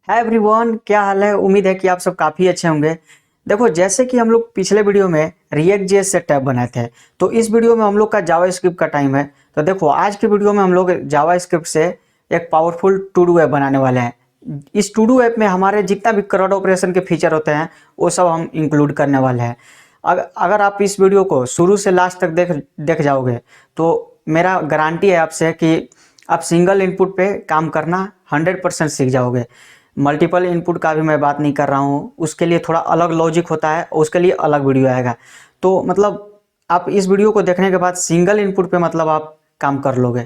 Hi everyone, क्या हाल है। उम्मीद है कि आप सब काफ़ी अच्छे होंगे। देखो, जैसे कि हम लोग पिछले वीडियो में रिएक्ट जेएस से टैब बनाए थे, तो इस वीडियो में हम लोग का जावा स्क्रिप्ट का टाइम है। तो देखो, आज के वीडियो में हम लोग जावा स्क्रिप्ट से एक पावरफुल टू डू ऐप बनाने वाले हैं। इस टू डू ऐप में हमारे जितना भी CRUD ऑपरेशन के फीचर होते हैं वो सब हम इंक्लूड करने वाले हैं। अगर आप इस वीडियो को शुरू से लास्ट तक देख जाओगे तो मेरा गारंटी है आपसे कि आप सिंगल इनपुट पे काम करना 100% सीख जाओगे। मल्टीपल इनपुट का भी मैं बात नहीं कर रहा हूँ, उसके लिए थोड़ा अलग लॉजिक होता है, उसके लिए अलग वीडियो आएगा। तो मतलब आप इस वीडियो को देखने के बाद सिंगल इनपुट पे मतलब आप काम कर लोगे।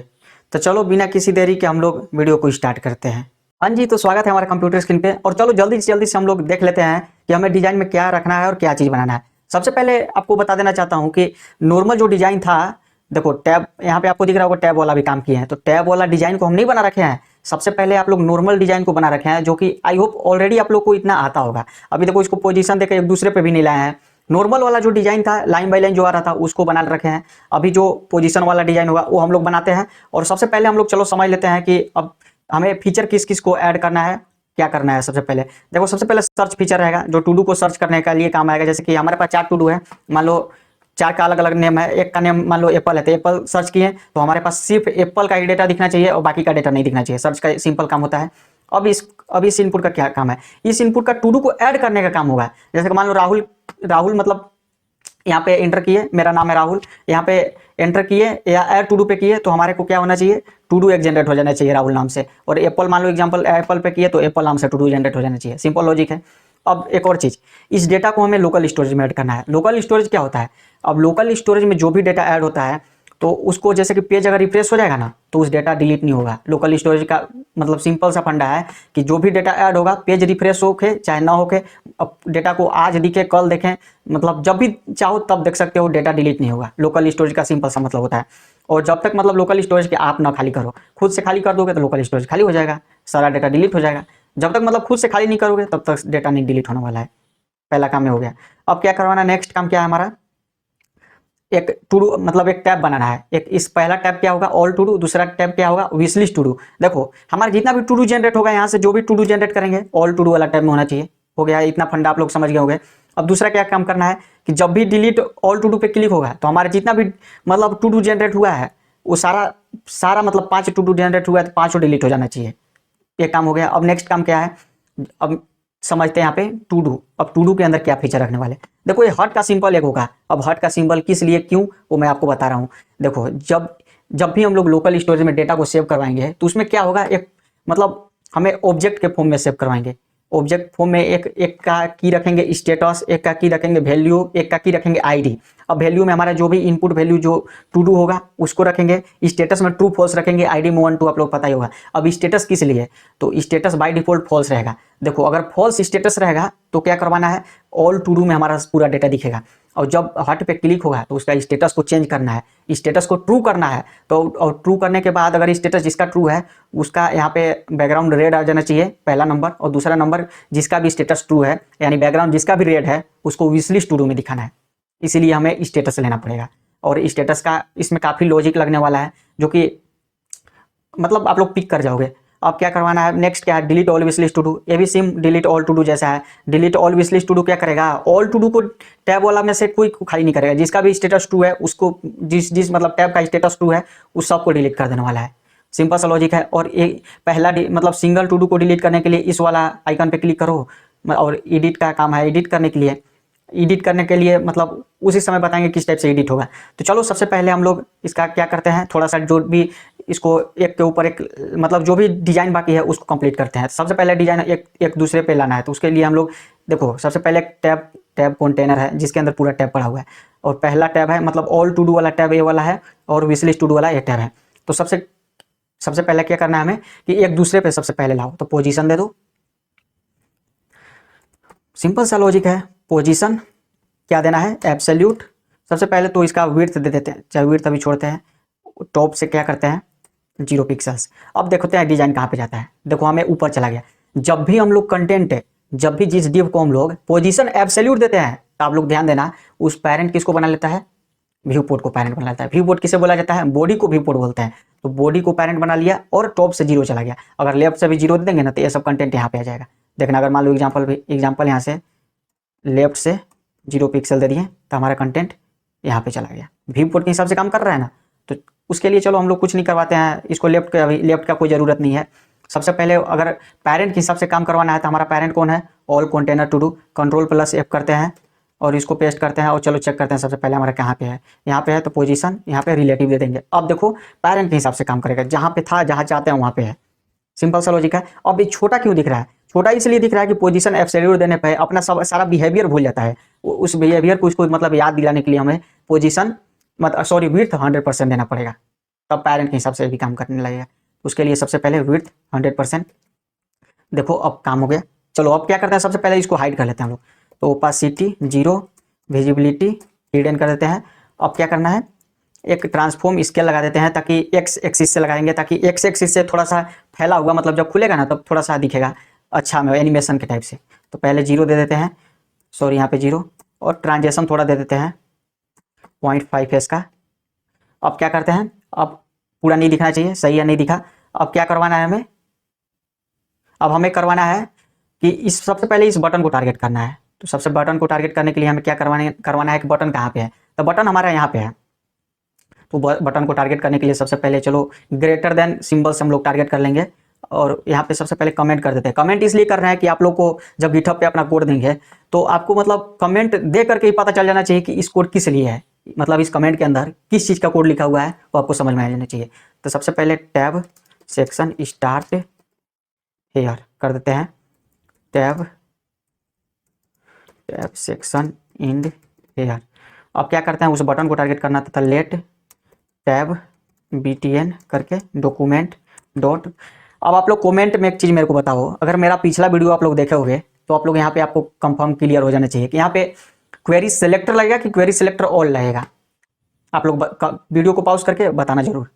तो चलो बिना किसी देरी के हम लोग वीडियो को स्टार्ट करते हैं। हाँ जी, तो स्वागत है हमारे कंप्यूटर स्क्रीन पे। और चलो जल्दी से हम लोग देख लेते हैं कि हमें डिजाइन में क्या रखना है और क्या चीज़ बनाना है। सबसे पहले आपको बता देना चाहता हूँ कि नॉर्मल जो डिजाइन था, देखो टैब यहाँ पे आपको दिख रहा होगा, टैब वाला भी काम किए हैं। तो टैब वाला डिजाइन को हम नहीं बना रखे हैं। सबसे पहले आप लोग नॉर्मल डिजाइन को बना रखे हैं, जो कि आई होप ऑलरेडी आप लोग को इतना आता होगा। अभी देखो, इसको पोजीशन देकर एक दूसरे पे भी नहीं लाए हैं। नॉर्मल वाला जो डिजाइन था, लाइन बाय लाइन जो आ रहा था, उसको बना रखे हैं। अभी जो पोजीशन वाला डिजाइन होगा वो हम लोग बनाते हैं। और सबसे पहले हम लोग चलो समझ लेते हैं कि अब हमें फीचर किस किस को ऐड करना है, क्या करना है। सबसे पहले देखो, सबसे पहले सर्च फीचर रहेगा जो टू डू को सर्च करने के लिए काम आएगा। जैसे कि हमारे पास 4 टू डू है, मान लो 4 का अलग अलग नेम है। एक का नेम मान लो एप्पल है, तो एप्पल सर्च किए तो हमारे पास सिर्फ एप्पल का ही डेटा दिखना चाहिए और बाकी का डेटा नहीं दिखना चाहिए। सर्च का सिंपल काम होता है। अब इस इनपुट का क्या काम है, इस इनपुट का टू डू को ऐड करने का काम होगा। जैसे कि मान लो राहुल मतलब यहाँ पे एंटर किए, मेरा नाम है राहुल, यहाँ पे एंटर किए या ऐड टू डू पे किए तो हमारे को क्या होना चाहिए, टू डू एक जनरेट हो जाना चाहिए राहुल नाम से। और एप्पल मान लो एग्जांपल एप्पल पे किए तो एप्पल नाम से टू डू जनरेट हो जाना चाहिए। सिंपल लॉजिक है। अब एक और चीज़, इस डेटा को हमें लोकल स्टोरेज में ऐड करना है। लोकल स्टोरेज क्या होता है, अब लोकल स्टोरेज में जो भी डेटा ऐड होता है तो उसको, जैसे कि पेज अगर रिफ्रेश हो जाएगा ना, तो उस डेटा डिलीट नहीं होगा। लोकल स्टोरेज का मतलब सिंपल सा फंडा है कि जो भी डेटा ऐड होगा, पेज रिफ्रेश होके चाहे ना होके, अब डेटा को आज दिखे कल देखें, मतलब जब भी चाहो तब देख सकते हो, डेटा डिलीट नहीं होगा। लोकल स्टोरेज का सिंपल सा मतलब होता है। और जब तक मतलब लोकल स्टोरेज के आप ना खाली करो, खुद से खाली कर दोगे तो लोकल स्टोरेज खाली हो जाएगा, सारा डेटा डिलीट हो जाएगा। जब तक मतलब खुद से खाली नहीं करोगे तब तक डेटा नहीं डिलीट होने वाला है। पहला काम हो गया। अब क्या करवाना है, नेक्स्ट काम क्या है हमारा, एक टू डू मतलब एक टैब बनाना है। एक इस पहला टैब क्या होगा, ऑल टू डू। दूसरा टैब क्या होगा, विश लिस्ट टू डू। देखो, हमारा जितना भी टू डू जनरेट होगा, यहाँ से जो भी टू डू जनरेट करेंगे ऑल टू डू वाला टैब में होना चाहिए। हो गया, इतना फंडा आप लोग समझ गए होंगे। अब दूसरा क्या काम करना है कि जब भी डिलीट ऑल टू डू पे क्लिक होगा तो हमारा जितना भी मतलब टू डू जनरेट हुआ है वो सारा मतलब 5 टू डू जनरेट हुआ है तो 5 डिलीट हो जाना चाहिए। ये काम हो गया। अब नेक्स्ट काम क्या है, अब समझते हैं यहाँ पे टू डू। अब टू डू के अंदर क्या फीचर रखने वाले, देखो ये हट का सिंबल एक होगा। अब हट का सिंबल किस लिए, क्यों, वो मैं आपको बता रहा हूँ। देखो, जब भी हम लोग लोकल स्टोरेज में डेटा को सेव करवाएंगे तो उसमें क्या होगा, एक मतलब हमें ऑब्जेक्ट के फॉर्म में सेव करवाएंगे। ऑब्जेक्ट फॉर्म में एक का की रखेंगे स्टेटस, एक का की रखेंगे वैल्यू, एक का की रखेंगे आईडी। अब वैल्यू में हमारा जो भी इनपुट वैल्यू जो टू डू होगा उसको रखेंगे। स्टेटस में ट्रू फॉल्स रखेंगे, आईडी में 1 2 आप लोग पता ही होगा। अब स्टेटस किस लिए, तो स्टेटस बाय डिफॉल्ट फॉल्स रहेगा। देखो, अगर फॉल्स स्टेटस रहेगा तो क्या करवाना है, ऑल टू डू में हमारा पूरा डेटा दिखेगा। और जब हट पे क्लिक होगा तो उसका स्टेटस को चेंज करना है, स्टेटस को ट्रू करना है। तो और ट्रू करने के बाद अगर स्टेटस जिसका ट्रू है उसका यहाँ पे बैकग्राउंड रेड आ जाना चाहिए, पहला नंबर। और दूसरा नंबर, जिसका भी स्टेटस ट्रू है यानी बैकग्राउंड जिसका भी रेड है उसको विश लिस्ट टू डू में दिखाना है। इसीलिए हमें स्टेटस लेना पड़ेगा। और स्टेटस का इसमें काफ़ी लॉजिक लगने वाला है, जो कि मतलब आप लोग पिक कर जाओगे। अब क्या करवाना है, नेक्स्ट क्या है, delete all wish list to do. ये भी same delete all to do जैसा है। Delete all wish list to do क्या करेगा, ऑल टू डू को टैब वाला में से कोई खाली नहीं करेगा। जिसका भी स्टेटस टू है उसको, जिस मतलब टैब का स्टेटस टू है उस सबको डिलीट कर देने वाला है। सिंपल सा लॉजिक है। और एक पहला मतलब सिंगल टू डू को डिलीट करने के लिए इस वाला आइकन पे क्लिक करो। और एडिट का काम है, एडिट करने के लिए मतलब उसी समय बताएंगे किस टाइप से एडिट होगा। तो चलो सबसे पहले हम लोग इसका क्या करते हैं, थोड़ा सा जो भी इसको एक के ऊपर एक मतलब जो भी डिजाइन बाकी है उसको कंप्लीट करते हैं। सबसे पहले डिजाइन एक दूसरे पे लाना है, तो उसके लिए हम लोग देखो, सबसे पहले एक टैब कंटेनर है जिसके अंदर पूरा टैब पड़ा हुआ है। और पहला टैब है मतलब ऑल टू डू वाला टैब ये वाला है, और विश लिस्ट टू डू वाला ये टैब है। तो सबसे पहले क्या करना है हमें कि एक दूसरे पे सबसे पहले लाओ, तो पोजीशन दे दो। सिंपल सा लॉजिक है। पोजीशन क्या देना है, एब्सोल्यूट। सबसे पहले तो इसका विड्थ दे देते हैं, चाहे विड्थ अभी छोड़ते हैं। टॉप से क्या करते हैं, 0 पिक्सल्स। अब देखते हैं डिजाइन कहाँ पे जाता है। देखो, हमें ऊपर चला गया। जब भी हम लोग कंटेंट है, जब भी जिस डिव को हम लोग पोजीशन एब्सोल्यूट देते हैं तो आप लोग ध्यान देना, उस पेरेंट किसको बना लेता है, व्यू पोर्ट को पैरेंट बना लेता है। व्यू पोर्ट किसे बोला जाता है, बॉडी को व्यू पोर्ट बोलते हैं। तो बॉडी को पैरेंट बना लिया और टॉप से 0 चला गया। अगर लेफ्ट से भी 0 दे देंगे ना तो ये सब कंटेंट यहाँ पे आ जाएगा। देखना अगर मान लो एग्जाम्पल यहाँ से लेफ्ट से 0 पिक्सल दे दिए तो हमारा कंटेंट यहाँ पे चला गया। व्यू पोर्ट के हिसाब से काम कर रहा है ना, तो उसके लिए चलो हम लोग कुछ नहीं करवाते हैं इसको, लेफ्ट का कोई ज़रूरत नहीं है। सबसे पहले अगर पैरेंट के हिसाब से काम करवाना है तो हमारा पैरेंट कौन है, all container to do, Ctrl+F करते हैं और इसको पेस्ट करते हैं और चलो चेक करते हैं सबसे पहले हमारा कहाँ पे है। यहाँ पे है तो पोजीशन, यहाँ पे रिलेटिव दे देंगे। अब देखो पैरेंट के हिसाब से काम करेगा, जहाँ पे था जहाँ चाहते हैं वहाँ पे है। सिंपल सा लॉजिक है। अब ये छोटा क्यों दिख रहा है, छोटा इसलिए दिख रहा है कि पोजीशन एब्सोल्यूट देने पे अपना सब सारा बिहेवियर भूल जाता है। उस बिहेवियर को उसको मतलब याद दिलाने के लिए हमें पोजीशन विड्थ 100% देना पड़ेगा, तब पैरेंट के हिसाब से भी काम करने लगेगा। उसके लिए सबसे पहले विड्थ 100%। देखो अब काम हो गया। चलो अब क्या करते हैं, सबसे पहले इसको हाइड कर लेते हैं हम लोग। तो ओपासिटी 0, विजिबिलिटी हिडन कर देते हैं। अब क्या करना है, एक ट्रांसफॉर्म स्केल लगा देते हैं ताकि एक्स एक्सिस से लगाएंगे, ताकि एक्स एक्सिस से थोड़ा सा फैला हुआ, मतलब जब खुलेगा ना तब थोड़ा सा दिखेगा अच्छा में एनिमेशन के टाइप से। तो पहले 0 दे देते हैं, सॉरी यहाँ पे 0, और ट्रांजेक्शन थोड़ा दे देते हैं 0.5 का। अब क्या करते हैं, अब पूरा नहीं दिखना चाहिए, सही है नहीं दिखा। अब क्या करवाना है हमें, अब हमें करवाना है कि इस सबसे पहले इस बटन को टारगेट करना है। तो सबसे बटन को टारगेट करने के लिए हमें क्या करवाना है कि बटन कहाँ पे है, तो बटन हमारा यहाँ पे है। तो बटन को टारगेट करने के लिए सबसे पहले चलो ग्रेटर देन सिंबल से हम लोग टारगेट कर लेंगे। और यहाँ पे सबसे पहले कमेंट कर देते हैं। कमेंट इसलिए कर रहे हैं कि आप लोग को जब गिटहब पे अपना कोड देंगे तो आपको मतलब कमेंट दे करके ही पता चल जाना चाहिए कि इस कोड किस लिए है, मतलब इस कमेंट के अंदर किस चीज़ का कोड लिखा हुआ है वो आपको समझ में आ जाना चाहिए। तो सबसे पहले टैब सेक्शन स्टार्ट हेयर कर देते हैं, टैब सेक्शन इंड हेयर। अब क्या करते हैं, उस बटन को टारगेट करना था, लेट टैब btn करके डॉक्यूमेंट डॉट। अब आप लोग कमेंट में एक चीज़ मेरे को बताओ, अगर मेरा पिछला वीडियो आप लोग देखे होंगे तो आप लोग यहाँ पे आपको कंफर्म क्लियर हो जाना चाहिए कि यहाँ पे क्वेरी सेलेक्टर लगेगा कि क्वेरी सेलेक्टर ऑल लगेगा। आप लोग वीडियो को पॉज करके बताना जरूर।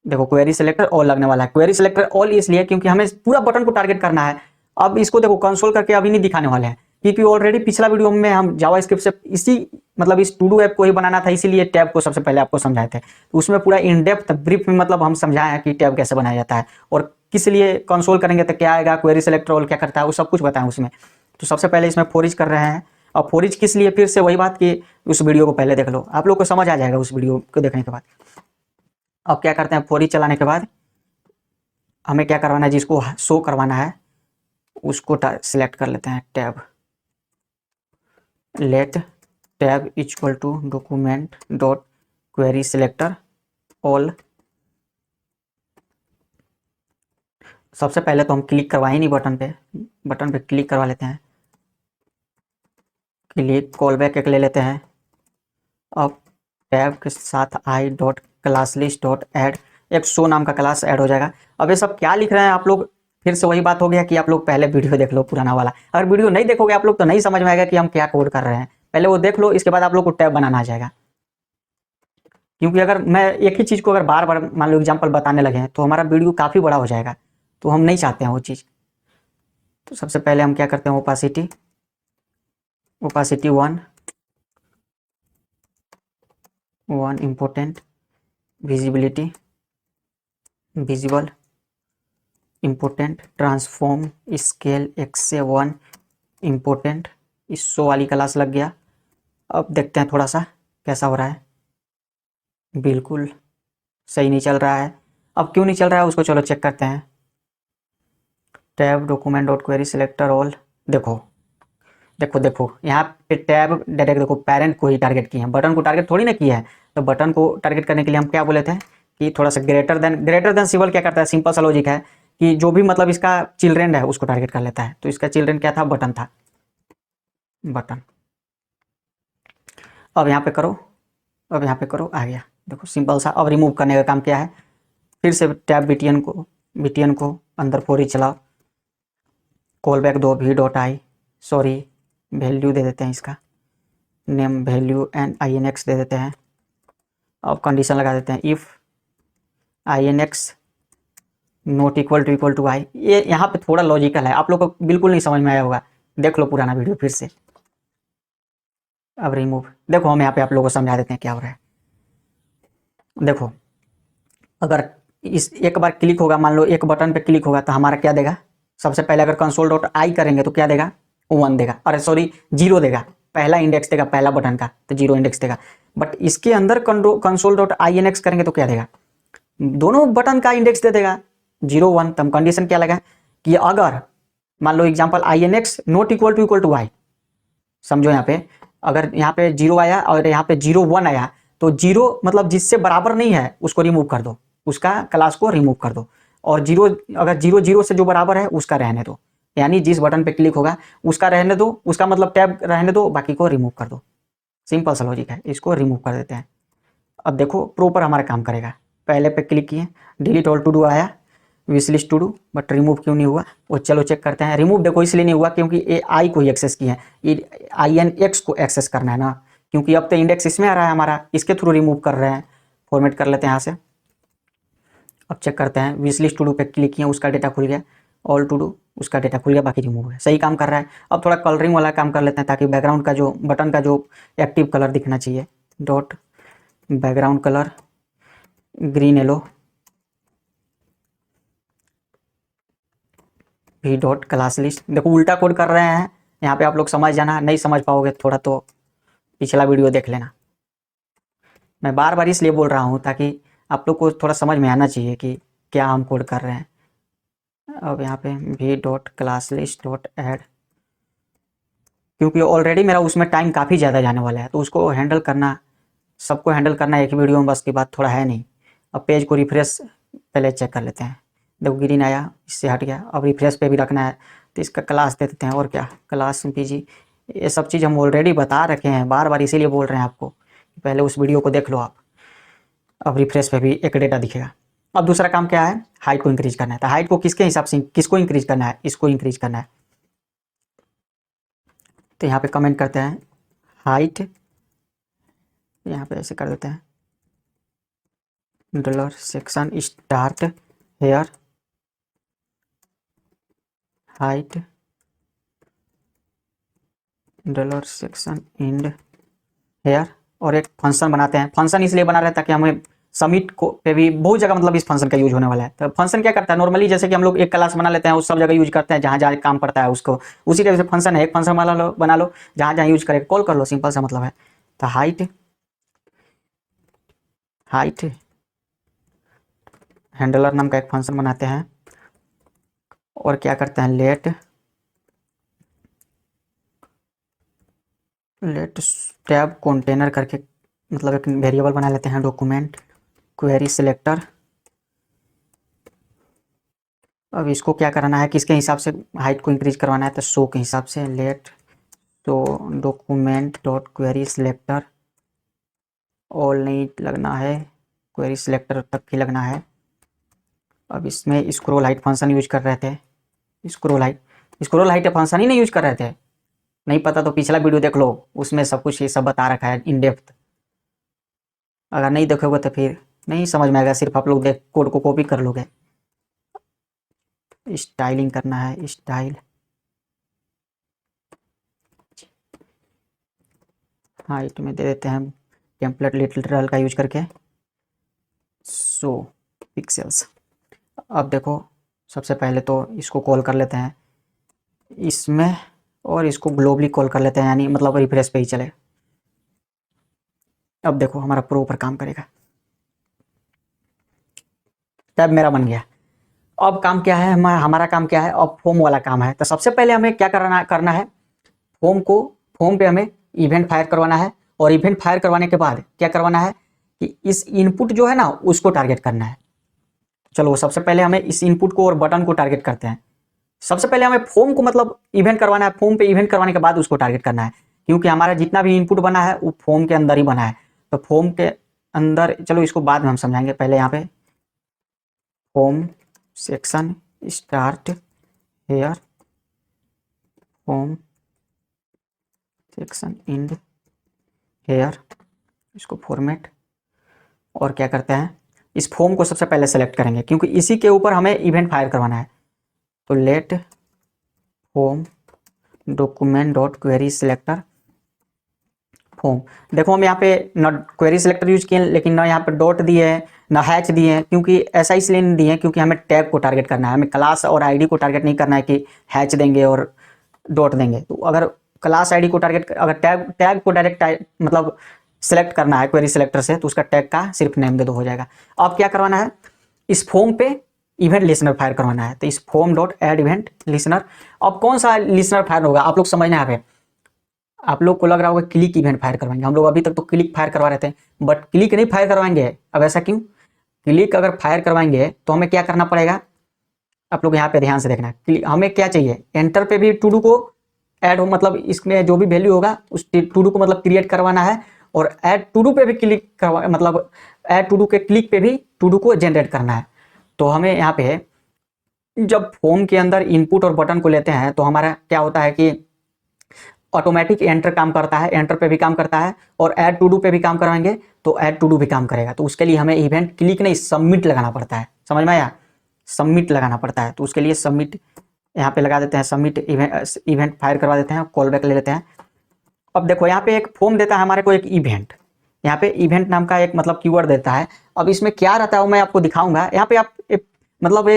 देखो क्वेरी सेलेक्टर ऑल लगने वाला है। क्वेरी सेलेक्टर ऑल इसलिए क्योंकि हमें पूरा बटन को टारगेट करना है। अब इसको देखो कंसोल करके अभी नहीं दिखाने वाले हैं क्योंकि ऑलरेडी पिछला वीडियो में हम जावास्क्रिप्ट से इसी मतलब इस टू डू ऐप को ही बनाना था, इसीलिए टैब को सबसे पहले आपको समझाए थे। तो उसमें पूरा इन डेप्थ ब्रीफ में मतलब हम समझाए हैं कि टैब कैसे बनाया जाता है और किस लिए कंसोल करेंगे तो क्या आएगा, क्वेरी सेलेक्टर ऑल क्या करता है, वो सब कुछ बताएं उसमें। तो सबसे पहले इसमें फोरिज कर रहे हैं। और फोरिज किस लिए, फिर से वही बात कि उस वीडियो को पहले देख लो, आप लोग को समझ आ जाएगा उस वीडियो को देखने के बाद। अब क्या करते हैं, फोरिज चलाने के बाद हमें क्या करवाना है, जिसको शो करवाना है उसको सिलेक्ट कर लेते हैं, tab let tab equal to document dot query selector all. सबसे पहले तो हम क्लिक करवा ही नहीं बटन पे क्लिक करवा लेते हैं, क्लिक कॉल बैक एक ले लेते हैं। अब टैब के साथ I dot class list dot add, एक शो नाम का क्लास ऐड हो जाएगा। अब ये सब क्या लिख रहे हैं आप लोग, फिर से वही बात हो गया कि आप लोग पहले वीडियो देख लो पुराना वाला। अगर वीडियो नहीं देखोगे आप लोग तो नहीं समझ में आएगा कि हम क्या कोड कर रहे हैं। पहले वो देख लो, इसके बाद आप लोग को टैब बनाना आ जाएगा। क्योंकि अगर मैं एक ही चीज़ को अगर बार बार मान लो एग्जाम्पल बताने लगे तो हमारा वीडियो काफ़ी बड़ा हो जाएगा, तो हम नहीं चाहते हैं वो चीज़। तो सबसे पहले हम क्या करते हैं, opacity 1 important, visibility visible important, transform scale x से 1 इम्पोर्टेंट। इस शो वाली क्लास लग गया। अब देखते हैं थोड़ा सा कैसा हो रहा है। बिल्कुल सही नहीं चल रहा है। अब क्यों नहीं चल रहा है उसको चलो चेक करते हैं। Tab document dot query selector all, देखो देखो देखो यहाँ पे टैब डायरेक्ट देखो पैरेंट को ही टारगेट किए हैं, बटन को टारगेट थोड़ी ना किया है। तो बटन को टारगेट करने के लिए हम क्या बोले थे कि थोड़ा सा ग्रेटर देन सिंबल क्या करता है, सिंपल सा लॉजिक है कि जो भी मतलब इसका चिल्ड्रेन है उसको टारगेट कर लेता है। तो इसका चिल्ड्रेन क्या था, बटन था, बटन। अब यहाँ पे करो, अब यहाँ पे करो, आ गया देखो सिंपल सा। अब रिमूव करने का काम क्या है, फिर से टैब बीटीएन को अंदर फोरी चलाओ, कॉल बैक दो v.i, सॉरी वैल्यू दे देते हैं, इसका नेम वैल्यू एंड INX दे देते हैं। अब कंडीशन लगा देते हैं, if INX not equal to I. ये यहाँ पे थोड़ा लॉजिकल है, आप लोग को बिल्कुल नहीं समझ में आया होगा, देख लो पुराना वीडियो फिर से। अब रिमूव, देखो हम यहाँ पे आप लोगों को समझा देते हैं क्या हो रहा है। देखो अगर इस एक बार क्लिक होगा, मान लो एक बटन पे क्लिक होगा तो हमारा क्या देगा, सबसे पहले अगर कंसोल डॉट आई करेंगे तो क्या देगा, 1 देगा, अरे सॉरी 0 देगा, पहला इंडेक्स देगा पहला बटन का, तो 0 इंडेक्स देगा। बट इसके अंदर console dot I N X करेंगे तो क्या देगा, दोनों बटन का इंडेक्स दे देगा 0 1। तो हम कंडीशन क्या लगा कि अगर मान लो example I N X not equal to Y, समझो यहाँ पे अगर यहाँ पे 0 आया और यहाँ पे 0 1 आया, तो 0 मतलब जिससे बराबर नहीं है उसको रिमूव कर दो, उसका क्लास को रिमूव कर दो, और 0 अगर 0 0 से जो बराबर है उसका रहने दो, यानी जिस बटन पे क्लिक होगा उसका रहने दो, उसका मतलब टैब रहने दो, बाकी को रिमूव कर दो। सिंपल सा लॉजिक है, इसको रिमूव कर देते हैं। अब देखो प्रॉपर हमारा काम करेगा, पहले पे क्लिक किए, डिलीट ऑल टू डू आया, wish list to do, but remove क्यों नहीं हुआ वो चलो चेक करते हैं। रिमूव देखो इसलिए नहीं हुआ क्योंकि ये आई को ही एक्सेस किए हैं, ये आई एन एक्स को एक्सेस करना है ना, क्योंकि अब तो इंडेक्स इसमें आ रहा है हमारा, इसके थ्रू रिमूव कर रहे हैं। फॉर्मेट कर लेते हैं यहाँ से। अब चेक करते हैं, विश लिस्ट टू डू पे क्लिक किए, उसका डेटा खुल गया, ऑल टू डू उसका डेटा खुल गया, बाकी रिमूव हो गया, सही काम कर रहा है। अब थोड़ा कलरिंग वाला काम कर लेते हैं ताकि बैकग्राउंड का जो बटन का जो एक्टिव कलर दिखना चाहिए, dot background colour green yellow भी डॉट क्लास लिस्ट। देखो उल्टा कोड कर रहे हैं यहाँ पे, आप लोग समझ जाना, नहीं समझ पाओगे थोड़ा तो पिछला वीडियो देख लेना। मैं बार बार इसलिए बोल रहा हूँ ताकि आप लोग को थोड़ा समझ में आना चाहिए कि क्या हम कोड कर रहे हैं। अब यहाँ पे भी dot class list dot add, क्योंकि ऑलरेडी मेरा उसमें टाइम काफ़ी ज़्यादा जाने वाला है, तो उसको हैंडल करना, सबको हैंडल करना एक ही वीडियो में बस की बात थोड़ा है नहीं। अब पेज को रिफ्रेश पहले चेक कर लेते हैं, देखो ग्रीन आया, इससे हट गया। अब रिफ्रेश पे भी रखना है तो इसका क्लास दे देते हैं, और क्या क्लास पीजी, ये सब चीज़ हम ऑलरेडी बता रखे हैं, बार बार इसीलिए बोल रहे हैं आपको, पहले उस वीडियो को देख लो आप। अब रिफ्रेश पे भी एक डेटा दिखेगा। अब दूसरा काम क्या है, हाइट को इंक्रीज करना है। तो हाइट को किसके हिसाब से, किसको इंक्रीज करना है, इसको इंक्रीज करना है। तो यहाँ पे कमेंट करते हैं हाइट, यहाँ पे ऐसे कर देते हैं dollar section start here height dollar section end here, और एक फंक्शन बनाते हैं। फंक्शन इसलिए बना रहे हैं ताकि हमें सबमिट को पे भी बहुत जगह मतलब इस फंक्शन का यूज होने वाला है। तो फंक्शन क्या करता है, नॉर्मली जैसे कि हम लोग एक क्लास बना लेते हैं, उस सब जगह यूज करते हैं जहाँ जहाँ काम पड़ता है उसको, उसी तरह से फंक्शन है, एक फंक्शन बना लो जहाँ जहाँ यूज करें, कॉल कर लो, सिंपल सा मतलब है। तो हाइट हैंडलर नाम का एक फंक्शन बनाते हैं, और क्या करते हैं लेट टैब कंटेनर करके मतलब एक वेरिएबल बना लेते हैं, डॉक्यूमेंट क्वेरी सिलेक्टर। अब इसको क्या करना है, किसके हिसाब से हाइट को इंक्रीज करवाना है, तो शो के हिसाब से, लेट तो document dot query selector, all नहीं लगना है, क्वेरी सिलेक्टर तक ही लगना है। अब इसमें स्क्रोल हाइट फंक्शन यूज कर रहे थे, स्क्रोल हाइट फंक्शन ही नहीं यूज कर रहे थे, नहीं पता तो पिछला वीडियो देख लो, उसमें सब कुछ ये सब बता रखा है इन डेप्थ। अगर नहीं देखोगे तो फिर नहीं समझ में आएगा, सिर्फ आप लोग देख कोड को कॉपी कर लोगे। स्टाइलिंग करना है, स्टाइल हाइट में दे देते हैं टेम्पलेट लिटरल का यूज करके सो पिक्सेल्स। अब देखो सबसे पहले तो इसको कॉल कर लेते हैं इसमें, और इसको ग्लोबली कॉल कर लेते हैं, यानी मतलब रिफ्रेश पे ही चले। अब देखो हमारा प्रॉपर काम करेगा, टैब मेरा बन गया। अब काम क्या है, हमारा काम क्या है, अब फॉर्म वाला काम है। तो सबसे पहले हमें क्या करना है, फॉर्म पे हमें इवेंट फायर करवाना है, और इवेंट फायर करवाने के बाद क्या करवाना है कि इस इनपुट जो है ना उसको टारगेट करना है। चलो सबसे पहले हमें इस इनपुट को और बटन को टारगेट करते हैं। सबसे पहले हमें फॉर्म को मतलब इवेंट करवाना है, फॉर्म पे इवेंट करवाने के बाद उसको टारगेट करना है, क्योंकि हमारा जितना भी इनपुट बना है वो फॉर्म के अंदर ही बना है। तो फॉर्म के अंदर, चलो इसको बाद में हम समझाएंगे, पहले यहाँ पे form section start here form section end here, इसको फॉर्मेट, और क्या करते हैं इस फॉर्म को सबसे पहले सेलेक्ट करेंगे क्योंकि इसी के ऊपर हमें इवेंट फायर करवाना है। तो let form document dot query selector form. देखो हम यहाँ पे ना क्वेरी सिलेक्टर यूज किए लेकिन ना यहाँ पे डॉट दिए हैं ना हैच दिए हैं, क्योंकि ऐसा इसलिए नहीं दिए हैं क्योंकि हमें टैग को टारगेट करना है, हमें क्लास और आईडी को टारगेट नहीं करना है कि हैच देंगे और डॉट देंगे। तो अगर क्लास आईडी को टारगेट, अगर टैग को डायरेक्ट मतलब सेलेक्ट करना है क्वेरी सिलेक्टर से, तो उसका टैग का सिर्फ नेम दे दो हो जाएगा। अब क्या करवाना है, इस फॉर्म पे इवेंट लिसनर फायर करवाना है। तो इस form dot add event listener, अब कौन सा लिसनर फायर होगा आप लोग समझना यहाँ पे। आप लोग को लग रहा होगा क्लिक इवेंट फायर करवाएंगे, हम लोग अभी तक तो क्लिक फायर करवा रहे थे, बट क्लिक नहीं फायर करवाएंगे। अब ऐसा क्यों, क्लिक अगर फायर करवाएंगे तो हमें क्या करना पड़ेगा, आप लोग यहाँ पे ध्यान से देखना। हमें क्या चाहिए, एंटर पे भी टू डू को ऐड हो, मतलब इसमें जो भी वैल्यू होगा उस टू डू को मतलब क्रिएट करवाना है, और ऐड टू डू पे भी क्लिक करवा, मतलब ऐड टू डू के क्लिक पे भी टू डू को जनरेट करना है। तो हमें यहाँ पे जब फॉर्म के अंदर इनपुट और बटन को लेते हैं तो हमारा क्या होता है कि ऑटोमेटिक एंटर काम करता है, एंटर पे भी काम करता है, और ऐड टू डू पे भी काम करवाएंगे तो ऐड टू डू भी काम करेगा। तो उसके लिए हमें इवेंट क्लिक नहीं सबमिट लगाना पड़ता है, समझ में आया, सबमिट लगाना पड़ता है। तो उसके लिए सबमिट यहाँ पे लगा देते हैं, सबमिट इवेंट फायर करवा देते हैं, कॉल बैक ले लेते हैं। अब देखो यहाँ पे एक फॉर्म देता है हमारे को एक इवेंट, यहाँ पे इवेंट नाम का एक मतलब कीवर्ड देता है। अब इसमें क्या रहता है वो मैं आपको दिखाऊंगा। यहाँ पे आप मतलब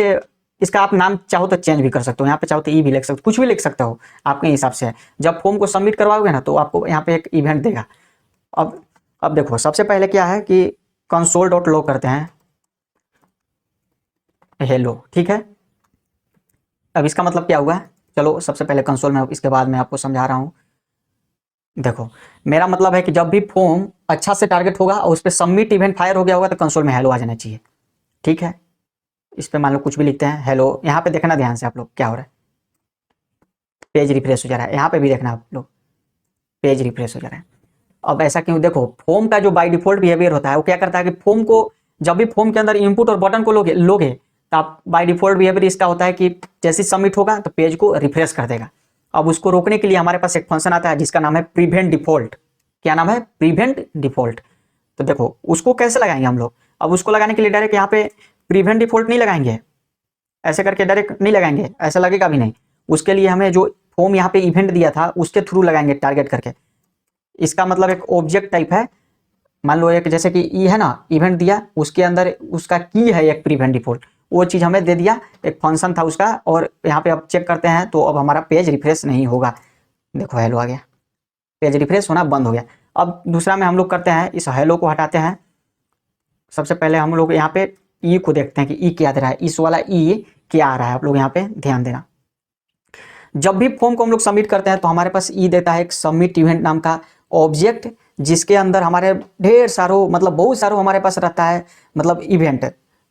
इसका आप नाम चाहो तो चेंज भी कर सकते हो, यहाँ पे चाहो तो ई भी लिख सकते हो, कुछ भी लिख सकते हो आपके हिसाब से। जब फॉर्म को सबमिट करवाओगे ना तो आपको यहाँ पे एक इवेंट देगा। अब देखो सबसे पहले क्या है कि कंसोल डॉट लॉग करते हैं हेलो, ठीक है। अब इसका मतलब क्या हुआ, चलो सबसे पहले कंसोल में, इसके बाद मैं आपको समझा रहा हूँ। देखो मेरा मतलब है कि जब भी फॉर्म अच्छा से टारगेट होगा और उस पर सबमिट इवेंट फायर हो गया होगा तो कंसोल में हेलो आ जाना चाहिए, ठीक है। इस पे मान लो कुछ भी लिखते हैं हेलो, यहाँ पे देखना ध्यान से आप लोग क्या हो रहा है, पेज रिफ्रेश हो जा रहा है, यहाँ पे भी देखना आप लोग पेज रिफ्रेश हो जा रहा है। अब ऐसा क्यों, देखो फॉर्म का जो बाय डिफॉल्ट बिहेवियर होता है वो क्या करता है कि फॉर्म को जब भी फॉर्म के अंदर इनपुट और बटन को लोगे तो आप बाय डिफॉल्ट बिहेवियर इसका होता है कि जैसे सबमिट होगा तो पेज को रिफ्रेश कर देगा। अब उसको रोकने के लिए हमारे पास एक फंक्शन आता है जिसका नाम है प्रिवेंट डिफॉल्ट। क्या नाम है, प्रिवेंट डिफॉल्ट। तो देखो उसको कैसे लगाएंगे हम लोग, अब उसको लगाने के लिए डायरेक्ट यहाँ पे प्रिवेंट डिफॉल्ट नहीं लगाएंगे, ऐसे करके डायरेक्ट नहीं लगाएंगे, ऐसा लगेगा भी नहीं। उसके लिए हमें जो फॉर्म यहाँ पे इवेंट दिया था उसके थ्रू लगाएंगे टारगेट करके। इसका मतलब एक ऑब्जेक्ट टाइप है, मान लो एक जैसे कि ई है ना, इवेंट दिया उसके अंदर उसका की है एक प्रिवेंट डिफॉल्ट, वो चीज़ हमें दे दिया, एक फंक्शन था उसका। और यहाँ पे अब चेक करते हैं तो अब हमारा पेज रिफ्रेश नहीं होगा, देखो हेलो आ गया, पेज रिफ्रेश होना बंद हो गया। अब दूसरा में हम लोग करते हैं, इस हेलो को हटाते हैं। सबसे पहले हम लोग यहाँ पे ई को देखते हैं कि ई क्या दे रहा है, इस वाला ई क्या आ रहा है, आप लोग यहाँ पे ध्यान देना। जब भी फॉर्म को हम लोग सबमिट करते हैं तो हमारे पास ई देता है एक सबमिट इवेंट नाम का ऑब्जेक्ट, जिसके अंदर हमारे ढेर सारों मतलब बहुत सारों हमारे पास रहता है मतलब इवेंट।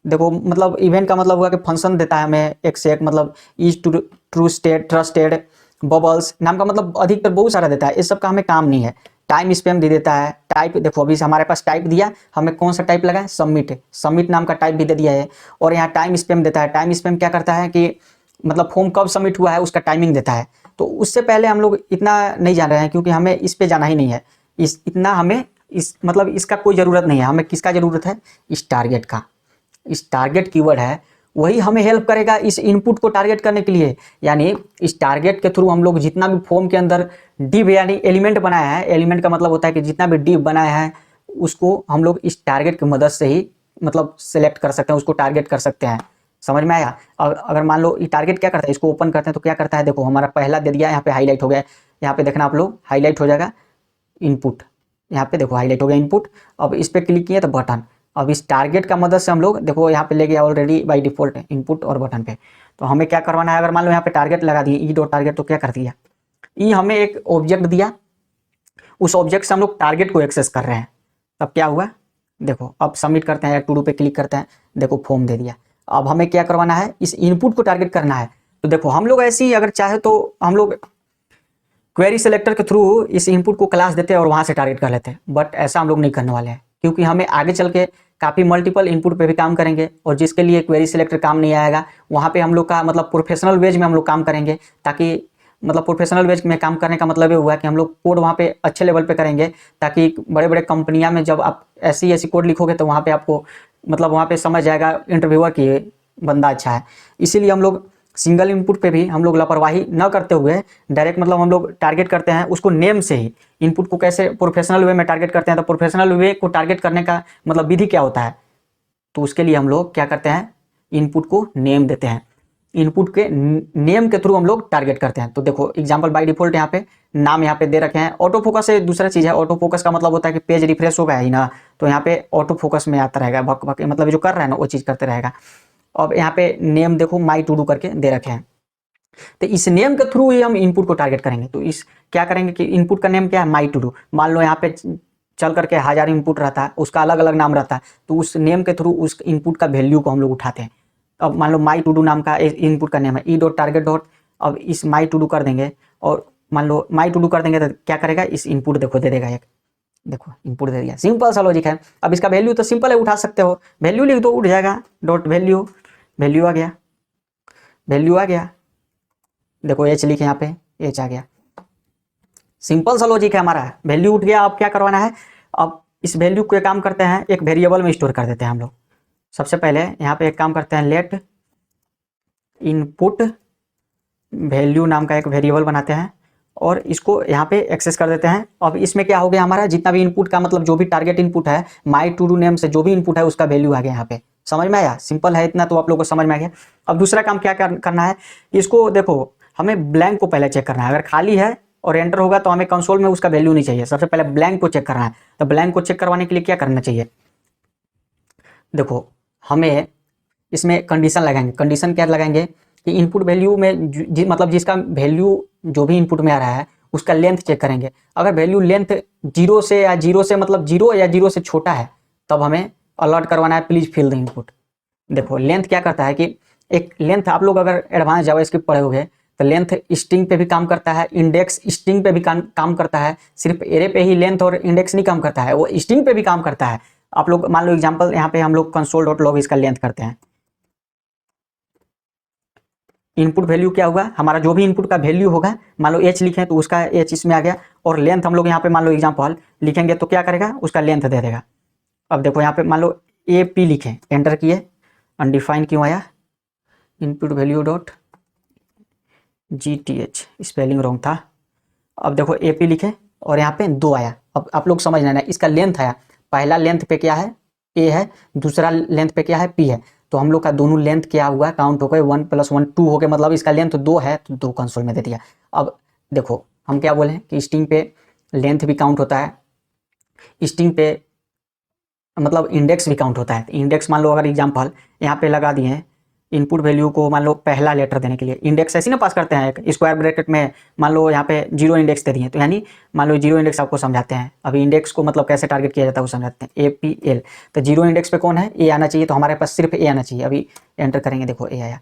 देखो मतलब इवेंट का मतलब हुआ कि फंक्शन देता है हमें एक से एक, मतलब is true state, trusted, bubbles नाम का मतलब अधिकतर बहुत सारा देता है। इस सब का हमें काम नहीं है। टाइम स्पैम दे देता है, टाइप देखो अभी हमारे पास टाइप दिया, हमें कौन सा टाइप लगा है, सबमिट, सबमिट नाम का टाइप भी दे दिया है। और यहाँ टाइम स्पैम देता है, टाइम स्पैम क्या करता है कि मतलब फॉर्म कब सबमिट हुआ है उसका टाइमिंग देता है। तो उससे पहले हम लोग इतना नहीं जान रहे हैं क्योंकि हमें इस पे जाना ही नहीं है, इतना हमें इस मतलब इसका कोई ज़रूरत नहीं है। हमें किसका ज़रूरत है, इस टारगेट का। इस टारगेट कीवर्ड है वही हमें हेल्प करेगा इस इनपुट को टारगेट करने के लिए। यानी इस टारगेट के थ्रू हम लोग जितना भी फॉर्म के अंदर डिव यानी एलिमेंट बनाया है, एलिमेंट का मतलब होता है कि जितना भी डिव बनाया है उसको हम लोग इस टारगेट की मदद से ही मतलब सेलेक्ट कर सकते हैं, उसको टारगेट कर सकते हैं। समझ में आया। और अगर मान लो ये टारगेट क्या करता है, इसको ओपन करते हैं तो क्या करता है, देखो हमारा पहला दे दिया, यहाँ पे हाईलाइट हो गया, यहाँ पे देखना आप लोग हाईलाइट हो जाएगा इनपुट, यहाँ पे देखो हाईलाइट हो गया इनपुट। अब इस पर क्लिक किए तो बटन, अब इस टारगेट का मदद से हम लोग देखो यहाँ पे ले गया ऑलरेडी बाय डिफॉल्ट इनपुट और बटन पे। तो हमें क्या करवाना है, अगर मान लो यहाँ पे टारगेट लगा दिए ई डॉट टारगेट, तो क्या कर दिया, ई हमें एक ऑब्जेक्ट दिया, उस ऑब्जेक्ट से हम लोग टारगेट को एक्सेस कर रहे हैं। तब क्या हुआ, देखो अब सबमिट करते हैं, टू डू पे क्लिक करते हैं, देखो फॉर्म दे दिया। अब हमें क्या करवाना है, इस इनपुट को टारगेट करना है। तो देखो हम लोग ऐसे ही अगर चाहे तो हम लोग क्वेरी सेलेक्टर के थ्रू इस इनपुट को क्लास देते हैं और वहां से टारगेट कर लेते हैं, बट ऐसा हम लोग नहीं करने वाले हैं क्योंकि हमें आगे चल के काफ़ी मल्टीपल इनपुट पे भी काम करेंगे और जिसके लिए क्वेरी सिलेक्टर काम नहीं आएगा वहाँ पे हम लोग का मतलब प्रोफेशनल वेज में हम लोग काम करेंगे। ताकि मतलब प्रोफेशनल वेज में काम करने का मतलब ये हुआ कि हम लोग कोड वहाँ पे अच्छे लेवल पे करेंगे, ताकि बड़े बड़े कंपनियाँ में जब आप ऐसी ऐसी कोड लिखोगे तो वहाँ पे आपको मतलब वहाँ पे समझ जाएगा इंटरव्यूअर की बंदा अच्छा है। इसीलिए हम लोग सिंगल इनपुट पे भी हम लोग लापरवाही न करते हुए डायरेक्ट मतलब हम लोग टारगेट करते हैं उसको नेम से ही। इनपुट को कैसे प्रोफेशनल वे में टारगेट करते हैं, तो प्रोफेशनल वे को टारगेट करने का मतलब विधि क्या होता है, तो उसके लिए हम लोग क्या करते हैं, इनपुट को नेम देते हैं। इनपुट के नेम के थ्रू हम लोग टारगेट करते हैं। तो देखो एग्जांपल बाय डिफॉल्ट यहाँ पे नाम यहाँ पे दे रखे हैं। ऑटो फोकस से दूसरा चीज है, ऑटो फोकस का मतलब होता है कि पेज रिफ्रेश होगा ही ना, तो यहाँ पे ऑटो फोकस में आता रहेगा, भक भक मतलब जो कर रहा है ना वो चीज करते रहेगा। अब यहाँ पे नेम देखो माई टू डू करके दे रखे हैं, तो इस नेम के थ्रू ही हम इनपुट को टारगेट करेंगे। तो इस क्या करेंगे कि इनपुट का नेम क्या है, माई टू डू। मान लो यहाँ पे चल करके 1000 इनपुट रहता है, उसका अलग अलग नाम रहता है, तो उस नेम के थ्रू उस इनपुट का वैल्यू को हम लोग उठाते हैं। अब मान लो माई टू डू नाम का इनपुट का नेम है ई डॉट टारगेट डॉट, अब इस माई टू डू कर देंगे, और मान लो माई टू डू कर देंगे तो क्या करेगा, इस इनपुट देखो दे देगा एक, देखो इनपुट दे दिया। सिंपल सा लॉजिक है। अब इसका वैल्यू तो सिंपल है, उठा सकते हो, वैल्यू लिख दो उठ जाएगा, डॉट वैल्यू, वैल्यू आ गया, वैल्यू आ गया, देखो एच लिखे यहाँ पे, एच आ गया। सिंपल सा लॉजिक है हमारा, वैल्यू उठ गया। अब क्या करवाना है, अब इस वैल्यू को एक काम करते हैं, एक वेरिएबल में स्टोर कर देते हैं हम लोग। सबसे पहले यहाँ पे एक काम करते हैं, लेट इनपुट वैल्यू नाम का एक वेरिएबल बनाते हैं और इसको यहाँ पे एक्सेस कर देते हैं। अब इसमें क्या हो गया, हमारा जितना भी इनपुट का मतलब जो भी टारगेट इनपुट है, माई टू डू नेम से जो भी इनपुट है उसका वैल्यू आ गया यहाँ पे। समझ में आया, सिंपल है इतना तो आप लोगों को समझ में आ गया। अब दूसरा काम क्या करना है, इसको देखो हमें ब्लैंक को पहले चेक करना है। अगर खाली है और एंटर होगा तो हमें कंसोल में उसका वैल्यू नहीं चाहिए, सबसे पहले ब्लैंक को चेक करना है। तो ब्लैंक को चेक करवाने के लिए क्या करना चाहिए, देखो हमें इसमें कंडीशन लगाएंगे। कंडीशन क्या लगाएंगे कि इनपुट वैल्यू में मतलब जिसका वैल्यू जो भी इनपुट में आ रहा है उसका लेंथ चेक करेंगे। अगर वैल्यू लेंथ 0 से या 0 से मतलब 0 या 0 से छोटा है तब हमें अलर्ट करवाना है प्लीज फिल द इनपुट। देखो लेंथ क्या करता है कि एक लेंथ, आप लोग अगर एडवांस जावास्क्रिप्ट पढ़े होंगे तो लेंथ स्ट्रिंग पे भी काम करता है, इंडेक्स स्ट्रिंग पे भी काम करता है। सिर्फ एरे पे ही लेंथ और इंडेक्स नहीं काम करता है, वो स्ट्रिंग पे भी काम करता है। आप लोग मान लो एग्जांपल यहाँ पे हम लोग कंसोल डॉट लॉग इसका लेंथ करते हैं। इनपुट वैल्यू क्या होगा, हमारा जो भी इनपुट का वैल्यू होगा, मान लो एच लिखे तो उसका एच इसमें आ गया, और लेंथ हम लोग यहाँ पे मान लो एग्जांपल लिखेंगे तो क्या करेगा, उसका लेंथ दे देगा। अब देखो यहाँ पे मान लो ए पी लिखे, एंटर किए, अनडिफाइन क्यों आया, input value dot GTH, spelling wrong था। अब देखो ए पी लिखे और यहाँ पे 2 आया। अब आप लोग समझ लेना, इसका लेंथ आया, पहला लेंथ पे क्या है, ए है, दूसरा लेंथ पे क्या है, पी है। तो हम लोग का दोनों लेंथ क्या हुआ, काउंट हो गए, 1 + 1 2 हो गए, मतलब इसका लेंथ 2 है तो 2 कंसोल में दे दिया। अब देखो हम क्या बोले कि स्ट्रिंग पे लेंथ भी काउंट होता है, स्ट्रिंग पे मतलब इंडेक्स भी काउंट होता है। इंडेक्स मान लो अगर एग्जांपल यहाँ पे लगा दिए हैं इनपुट वैल्यू को, मान लो पहला लेटर देने के लिए इंडेक्स ऐसी ना पास करते हैं, एक स्क्वायर ब्रैकेट में मान लो यहाँ पे 0 इंडेक्स दे दिए, तो यानी मान लो 0 इंडेक्स आपको समझाते हैं। अभी इंडेक्स को मतलब कैसे टारगेट किया जाता है वो समझाते हैं। APL, तो 0 इंडेक्स पे कौन है, ए आना चाहिए, तो हमारे पास सिर्फ ए आना चाहिए। अभी एंटर करेंगे, देखो ए आया।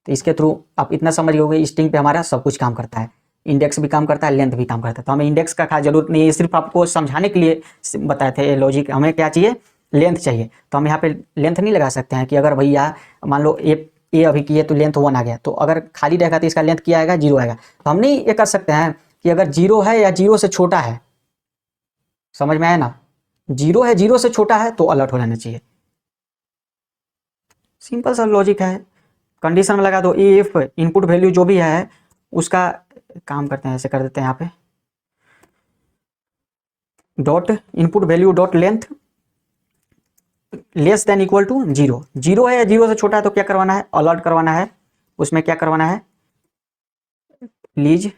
तो इसके थ्रू आप इतना समझ गए, स्ट्रिंग पे हमारा सब कुछ काम करता है, इंडेक्स भी काम करता है, लेंथ भी काम करता है। तो हमें इंडेक्स का खास जरूरत नहीं है, सिर्फ आपको समझाने के लिए बताए थे लॉजिक। हमें क्या चाहिए, लेंथ चाहिए। तो हम यहाँ पे लेंथ नहीं लगा सकते हैं कि अगर भैया मान लो ए अभी किए तो लेंथ 1 आ गया, तो अगर खाली रहेगा तो इसका लेंथ क्या आएगा, 0 आएगा। तो हम नहीं ये कर सकते हैं कि अगर 0 है या 0 से छोटा है, समझ में आया ना, 0 है 0 से छोटा है तो अलर्ट हो जाना चाहिए। सिंपल सा लॉजिक है। कंडीशन में लगा दो इफ इनपुट वैल्यू जो भी है उसका काम करते हैं, ऐसे कर देते हैं यहाँ पे, dot input value dot length less than equal to 0। 0 है या 0 से छोटा है तो क्या करवाना है, अलर्ट करवाना है। उसमें क्या करवाना है, please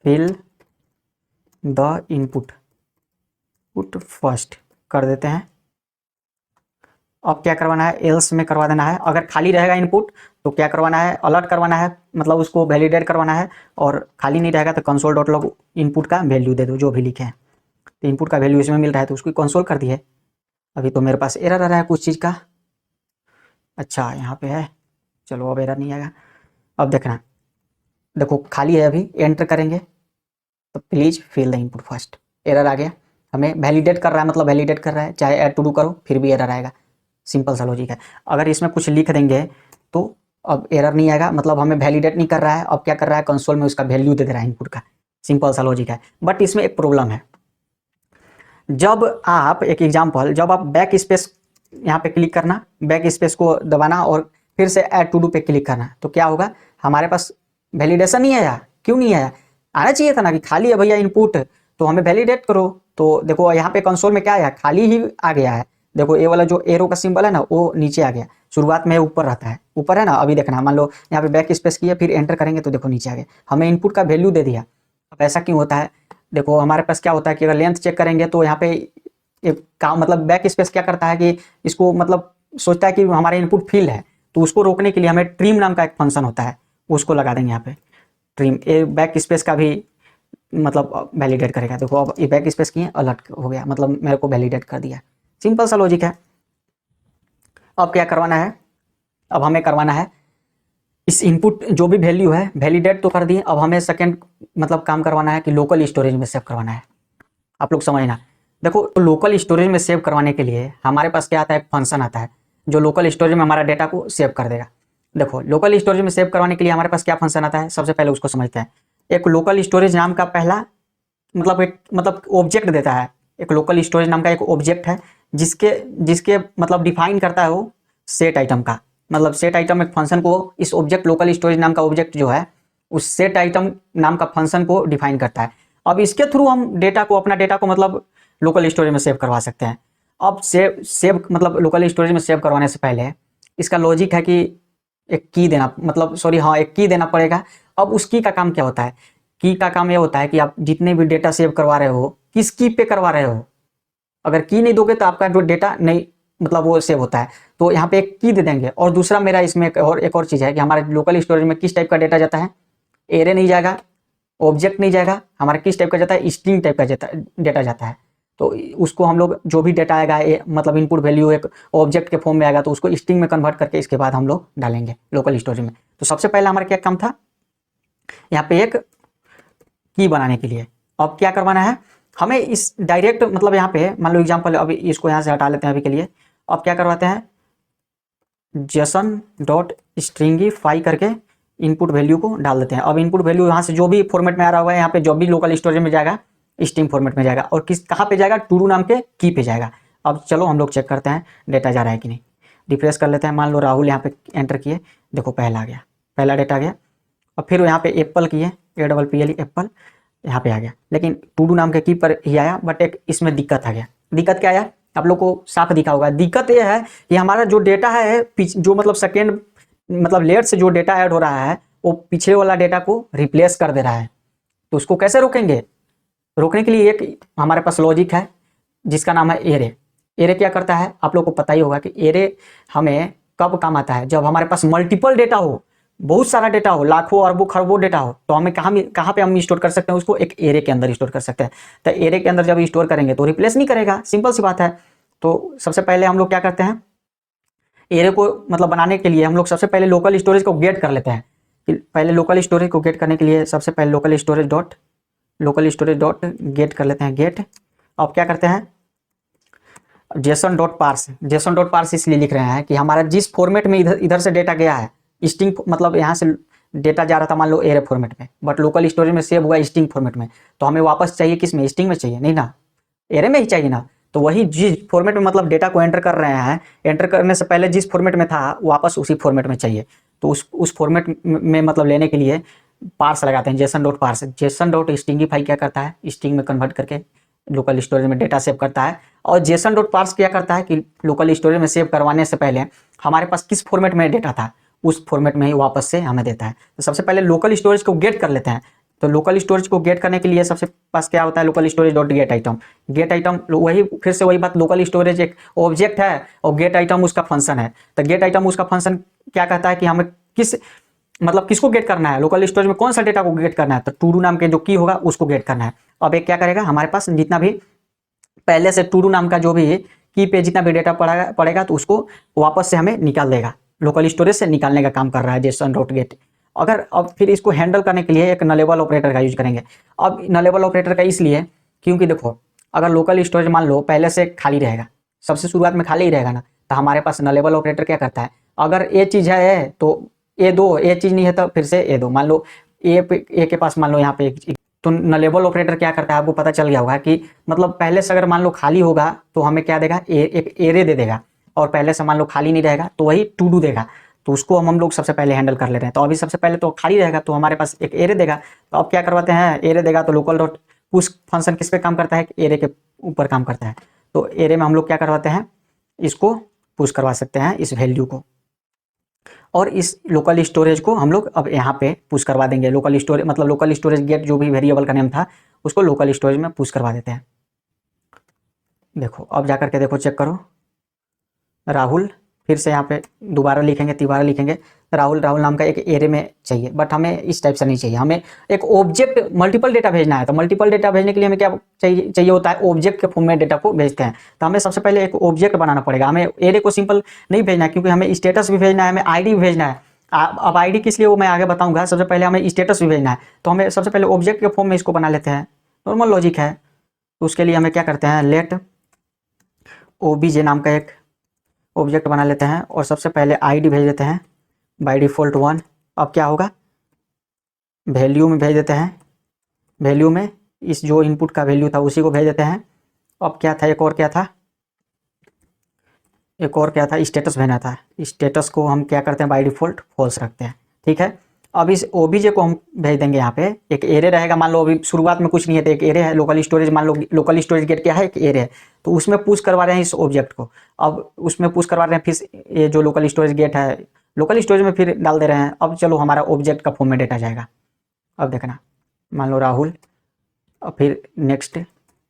fill the input first कर देते हैं। अब क्या करवाना है, एल्स में करवा देना है। अगर खाली रहेगा इनपुट तो क्या करवाना है, अलर्ट करवाना है, मतलब उसको वैलिडेट करवाना है। और खाली नहीं रहेगा तो कंसोल डॉट लॉग इनपुट का वैल्यू दे दो जो भी लिखे हैं। तो इनपुट का वैल्यू इसमें मिल रहा है तो उसको कंसोल कर दिए। अभी तो मेरे पास एरर आ रहा है कुछ चीज़ का, अच्छा यहाँ पे है, चलो अब एरर नहीं आएगा। अब देखना, देखो खाली है, अभी एंटर करेंगे तो please fill the input first, error आ गया। हमें वैलिडेट कर रहा है, मतलब वैलिडेट कर रहा है, चाहे ऐड टू डू करो फिर भी एरर आएगा। सिंपल सा लॉजिक है। अगर इसमें कुछ लिख देंगे तो अब एरर नहीं आएगा, मतलब हमें वैलिडेट नहीं कर रहा है। अब क्या कर रहा है, कंसोल में उसका वैल्यू दे दे रहा है इनपुट का। सिंपल सा लॉजिक है। बट इसमें एक प्रॉब्लम है, जब आप एक एग्जांपल, जब आप बैक स्पेस यहाँ पे क्लिक करना, बैक स्पेस को दबाना और फिर से ऐड टू डू पे क्लिक करना, तो क्या होगा, हमारे पास वैलिडेशन नहीं आया। क्यों नहीं आया? आना चाहिए था ना कि खाली है भैया इनपुट, तो हमें वैलिडेट करो। तो देखो यहाँ पे कंसोल में क्या आया, खाली ही आ गया है। देखो ये वाला जो एरो का सिंबल है ना वो नीचे आ गया, शुरुआत में ऊपर रहता है, ऊपर है ना। अभी देखना, मान लो यहाँ पे बैक स्पेस किया फिर एंटर करेंगे तो देखो नीचे आ गया, हमें इनपुट का वैल्यू दे दिया। अब ऐसा क्यों होता है? देखो हमारे पास क्या होता है कि अगर लेंथ चेक करेंगे तो यहाँ पे एक काम, मतलब बैक स्पेस क्या करता है कि इसको मतलब सोचता है कि हमारा इनपुट फिल है, तो उसको रोकने के लिए हमें ट्रिम नाम का एक फंक्शन होता है, उसको लगा देंगे यहाँ पे ट्रिम। ये बैक स्पेस का भी मतलब वैलिडेट करेगा। देखो अब ये बैक स्पेस किए, अलर्ट हो गया, मतलब मेरे को वैलिडेट कर दिया। सिंपल सा लॉजिक है। अब क्या करवाना है, अब हमें करवाना है इस इनपुट जो भी वैल्यू है वैलिडेट तो कर दिए, अब हमें सेकंड मतलब काम करवाना है कि लोकल स्टोरेज में सेव करवाना है। आप लोग समझना, देखो लोकल स्टोरेज में सेव करवाने के लिए हमारे पास क्या आता है, एक फंक्शन आता है जो लोकल स्टोरेज में हमारा डेटा को सेव कर देगा। देखो लोकल स्टोरेज में सेव करवाने के लिए हमारे पास क्या फंक्शन आता है, सबसे पहले उसको समझते हैं। एक लोकल स्टोरेज नाम का पहला मतलब एक मतलब ऑब्जेक्ट देता है। एक लोकल स्टोरेज नाम का एक ऑब्जेक्ट है जिसके जिसके मतलब डिफाइन करता है वो सेट आइटम का, मतलब सेट आइटम एक फंक्शन को, इस ऑब्जेक्ट लोकल स्टोरेज नाम का ऑब्जेक्ट जो है उस सेट आइटम नाम का फंक्शन को डिफाइन करता है। अब इसके थ्रू हम डेटा को, अपना डेटा को मतलब लोकल स्टोरेज में सेव करवा सकते हैं। अब सेव मतलब लोकल स्टोरेज में सेव करवाने से पहले इसका लॉजिक है कि एक की देना, मतलब सॉरी हाँ एक की देना पड़ेगा। अब उस की का काम क्या होता है, की का काम यह होता है कि आप जितने भी डेटा सेव करवा रहे हो किस की पे करवा रहे हो। अगर की नहीं दोगे तो आपका जो डेटा नहीं मतलब वो सेव होता है, तो यहाँ पे एक की दे देंगे। और दूसरा मेरा इसमें एक और चीज़ है कि हमारे लोकल स्टोरेज में किस टाइप का डेटा जाता है, एरे नहीं जाएगा, ऑब्जेक्ट नहीं जाएगा, हमारा किस टाइप का जाता है, स्ट्रिंग टाइप का डेटा जाता है। तो उसको हम लोग जो भी डेटा आएगा मतलब इनपुट वैल्यू एक ऑब्जेक्ट के फॉर्म में आएगा तो उसको स्ट्रिंग में कन्वर्ट करके इसके बाद हम लोग डालेंगे लोकल स्टोरेज में। तो सबसे पहले हमारा क्या काम था, यहाँ पे एक की बनाने के लिए। अब क्या करवाना है हमें, इस डायरेक्ट मतलब यहाँ पे मान लो एग्जांपल, अभी इसको यहाँ से हटा लेते हैं अभी के लिए। अब क्या करवाते हैं, जेसन डॉट स्ट्रिंगिफाई करके इनपुट वैल्यू को डाल देते हैं। अब इनपुट वैल्यू यहाँ से जो भी फॉर्मेट में आ रहा होगा, यहाँ पे जो भी लोकल स्टोरेज में जाएगा स्ट्रिंग फॉर्मेट में जाएगा, और किस कहाँ पे जाएगा, टू डू नाम के की पे जाएगा। अब चलो हम लोग चेक करते हैं डेटा जा रहा है कि नहीं। रिफ्रेश कर लेते हैं, मान लो राहुल यहाँ पे एंटर किए, देखो पहला आ गया, पहला डेटा आ गया। और फिर यहाँ पे एप्पल किए, APPLE एप्पल, यहाँ पे आ गया, लेकिन टू डू नाम के की पर ही आया। बट एक इसमें दिक्कत आ गया। दिक्कत क्या आया, आप लोग को साफ दिखा होगा। दिक्कत यह है कि हमारा जो डेटा है जो मतलब सेकेंड मतलब लेट से जो डेटा ऐड हो रहा है वो पिछले वाला डेटा को रिप्लेस कर दे रहा है। तो उसको कैसे रोकेंगे, रोकने के लिए एक हमारे पास लॉजिक है जिसका नाम है एरे। एरे क्या करता है, आप लोग को पता ही होगा कि एरे हमें कब काम आता है, जब हमारे पास मल्टीपल डेटा हो, बहुत सारा डेटा हो, लाखों अरबों खरबों डेटा हो, तो हमें कहाँ पे हम स्टोर कर सकते हैं उसको, एक एरे के अंदर स्टोर कर सकते हैं। तो एरे के अंदर जब स्टोर करेंगे तो रिप्लेस नहीं करेगा, सिंपल सी बात है। तो सबसे पहले हम लोग क्या करते हैं, एरे को मतलब बनाने के लिए हम लोग सबसे पहले लोकल स्टोरेज को गेट कर लेते हैं। पहले लोकल स्टोरेज को गेट करने के लिए सबसे पहले लोकल स्टोरेज डॉट गेट कर लेते हैं, गेट। अब क्या करते हैं, जेसन डॉट पार्स इसलिए लिख रहे हैं कि हमारा जिस फॉर्मेट में इधर से डेटा गया है, स्ट्रिंग मतलब यहाँ से डेटा जा रहा था मान लो एरे फॉर्मेट में, बट लोकल स्टोरेज में सेव हुआ स्ट्रिंग फॉर्मेट में, तो हमें वापस चाहिए किस में, स्ट्रिंग में चाहिए नहीं ना, एरे में ही चाहिए ना। तो वही जिस फॉर्मेट में मतलब डेटा को एंटर कर रहे हैं, एंटर करने से पहले जिस फॉर्मेट में था वापस उसी फॉर्मेट में चाहिए। तो उस फॉर्मेट में मतलब लेने के लिए पार्स लगाते हैं, JSON dot parse. JSON dot stringify क्या करता है, स्ट्रिंग में कन्वर्ट करके लोकल स्टोरेज में डेटा सेव करता है। और जेसन डॉट पार्स क्या करता है कि लोकल स्टोरेज में सेव करवाने से पहले हमारे पास किस फॉर्मेट में डेटा था उस फॉर्मेट में ही वापस से हमें देता है। तो सबसे पहले लोकल स्टोरेज को गेट कर लेते हैं। तो लोकल स्टोरेज को गेट करने के लिए सबसे पास क्या होता है, local storage dot gate item. Gate item वही फिर से वही बात, लोकल स्टोरेज एक ऑब्जेक्ट है और गेट आइटम उसका फंक्शन है। तो गेट आइटम उसका फंक्शन क्या कहता है कि हमें किसको गेट करना है, लोकल स्टोरेज में कौन सा डेटा को गेट करना है, तो टू डू नाम के जो की होगा उसको गेट करना है। अब एक क्या करेगा, हमारे पास जितना भी पहले से टू डू नाम का जो भी की पे जितना भी डेटा पड़ेगा तो उसको वापस से हमें निकाल देगा, लोकल स्टोरेज से निकालने का काम कर रहा है जेसन डॉट गेट। अगर अब फिर इसको हैंडल करने के लिए एक नलेबल ऑपरेटर का यूज करेंगे। अब नलेबल ऑपरेटर का इसलिए क्योंकि देखो अगर लोकल स्टोरेज मान लो पहले से खाली रहेगा, सबसे शुरुआत में खाली ही रहेगा ना, तो हमारे पास नलेबल ऑपरेटर क्या करता है, अगर ये चीज़ है तो ए दो, ये चीज़ नहीं है तो फिर से ए दो। मान लो ए के पास मान लो यहाँ पे तो नलेबल ऑपरेटर क्या करता है, आपको पता चल गया होगा कि मतलब पहले से अगर मान लो खाली होगा तो हमें क्या देगा, एक एरे दे देगा, और पहले से मान लो खाली नहीं रहेगा तो वही टू डू देगा। तो उसको हम लोग सबसे पहले हैंडल कर ले रहे हैं। तो अभी सबसे पहले तो खाली रहेगा, तो हमारे पास एक एरे देगा। तो अब क्या करवाते हैं, एरे देगा तो लोकल डॉट पुश फंक्शन किस पे काम करता है, एरे के ऊपर काम करता है। तो एरे में हम लोग क्या करवाते हैं, इसको पुश करवा सकते हैं, इस वैल्यू को, और इस लोकल स्टोरेज को हम लोग अब यहाँ पे पुश करवा देंगे। लोकल स्टोरेज मतलब लोकल स्टोरेज गेट जो भी वेरिएबल का नेम था उसको लोकल स्टोरेज में पुश करवा देते हैं। देखो अब जा करके देखो, चेक करो, राहुल, फिर से यहाँ पे दोबारा लिखेंगे, तिबारा लिखेंगे, राहुल राहुल नाम का एक एरे में चाहिए, बट हमें इस टाइप से नहीं चाहिए, हमें एक ऑब्जेक्ट मल्टीपल डेटा भेजना है। तो मल्टीपल डेटा भेजने के लिए हमें क्या चाहिए होता है, ऑब्जेक्ट के फॉर्म में डेटा को भेजते हैं। तो हमें सबसे पहले एक ऑब्जेक्ट बनाना पड़ेगा, हमें एरे को सिंपल नहीं भेजना है, क्योंकि हमें स्टेटस भी भेजना है, हमें आईडी भी भेजना है। अब आईडी किस लिए वो मैं आगे बताऊंगा, सबसे पहले हमें स्टेटस भी भेजना है। तो हमें सबसे पहले ऑब्जेक्ट के फॉर्म में इसको बना लेते हैं, नॉर्मल लॉजिक है। तो उसके लिए हमें क्या करते हैं, लेट ओबीजे नाम का एक ऑब्जेक्ट बना लेते हैं और सबसे पहले आईडी भेज देते हैं बाय डिफ़ॉल्ट 1। अब क्या होगा, वैल्यू में भेज देते हैं, वैल्यू में इस जो इनपुट का वैल्यू था उसी को भेज देते हैं। अब क्या था, एक और क्या था, स्टेटस भेजना था। स्टेटस को हम क्या करते हैं, बाय डिफ़ॉल्ट फॉल्स रखते हैं, ठीक है। अब इस ओबीजे को हम भेज देंगे, यहाँ पे एक एरे रहेगा। मान लो अभी शुरुआत में कुछ नहीं है तो एक एरे है, लोकल स्टोरेज, मान लो लोकल स्टोरेज गेट क्या है, एक एरे है। तो उसमें पुश करवा रहे हैं इस ऑब्जेक्ट को। अब उसमें पुश करवा रहे हैं, फिर ये जो लोकल स्टोरेज गेट है लोकल स्टोरेज में फिर डाल दे रहे हैं। अब चलो हमारा ऑब्जेक्ट का फॉर्म में डेटा जाएगा। अब देखना, मान लो राहुल और फिर नेक्स्ट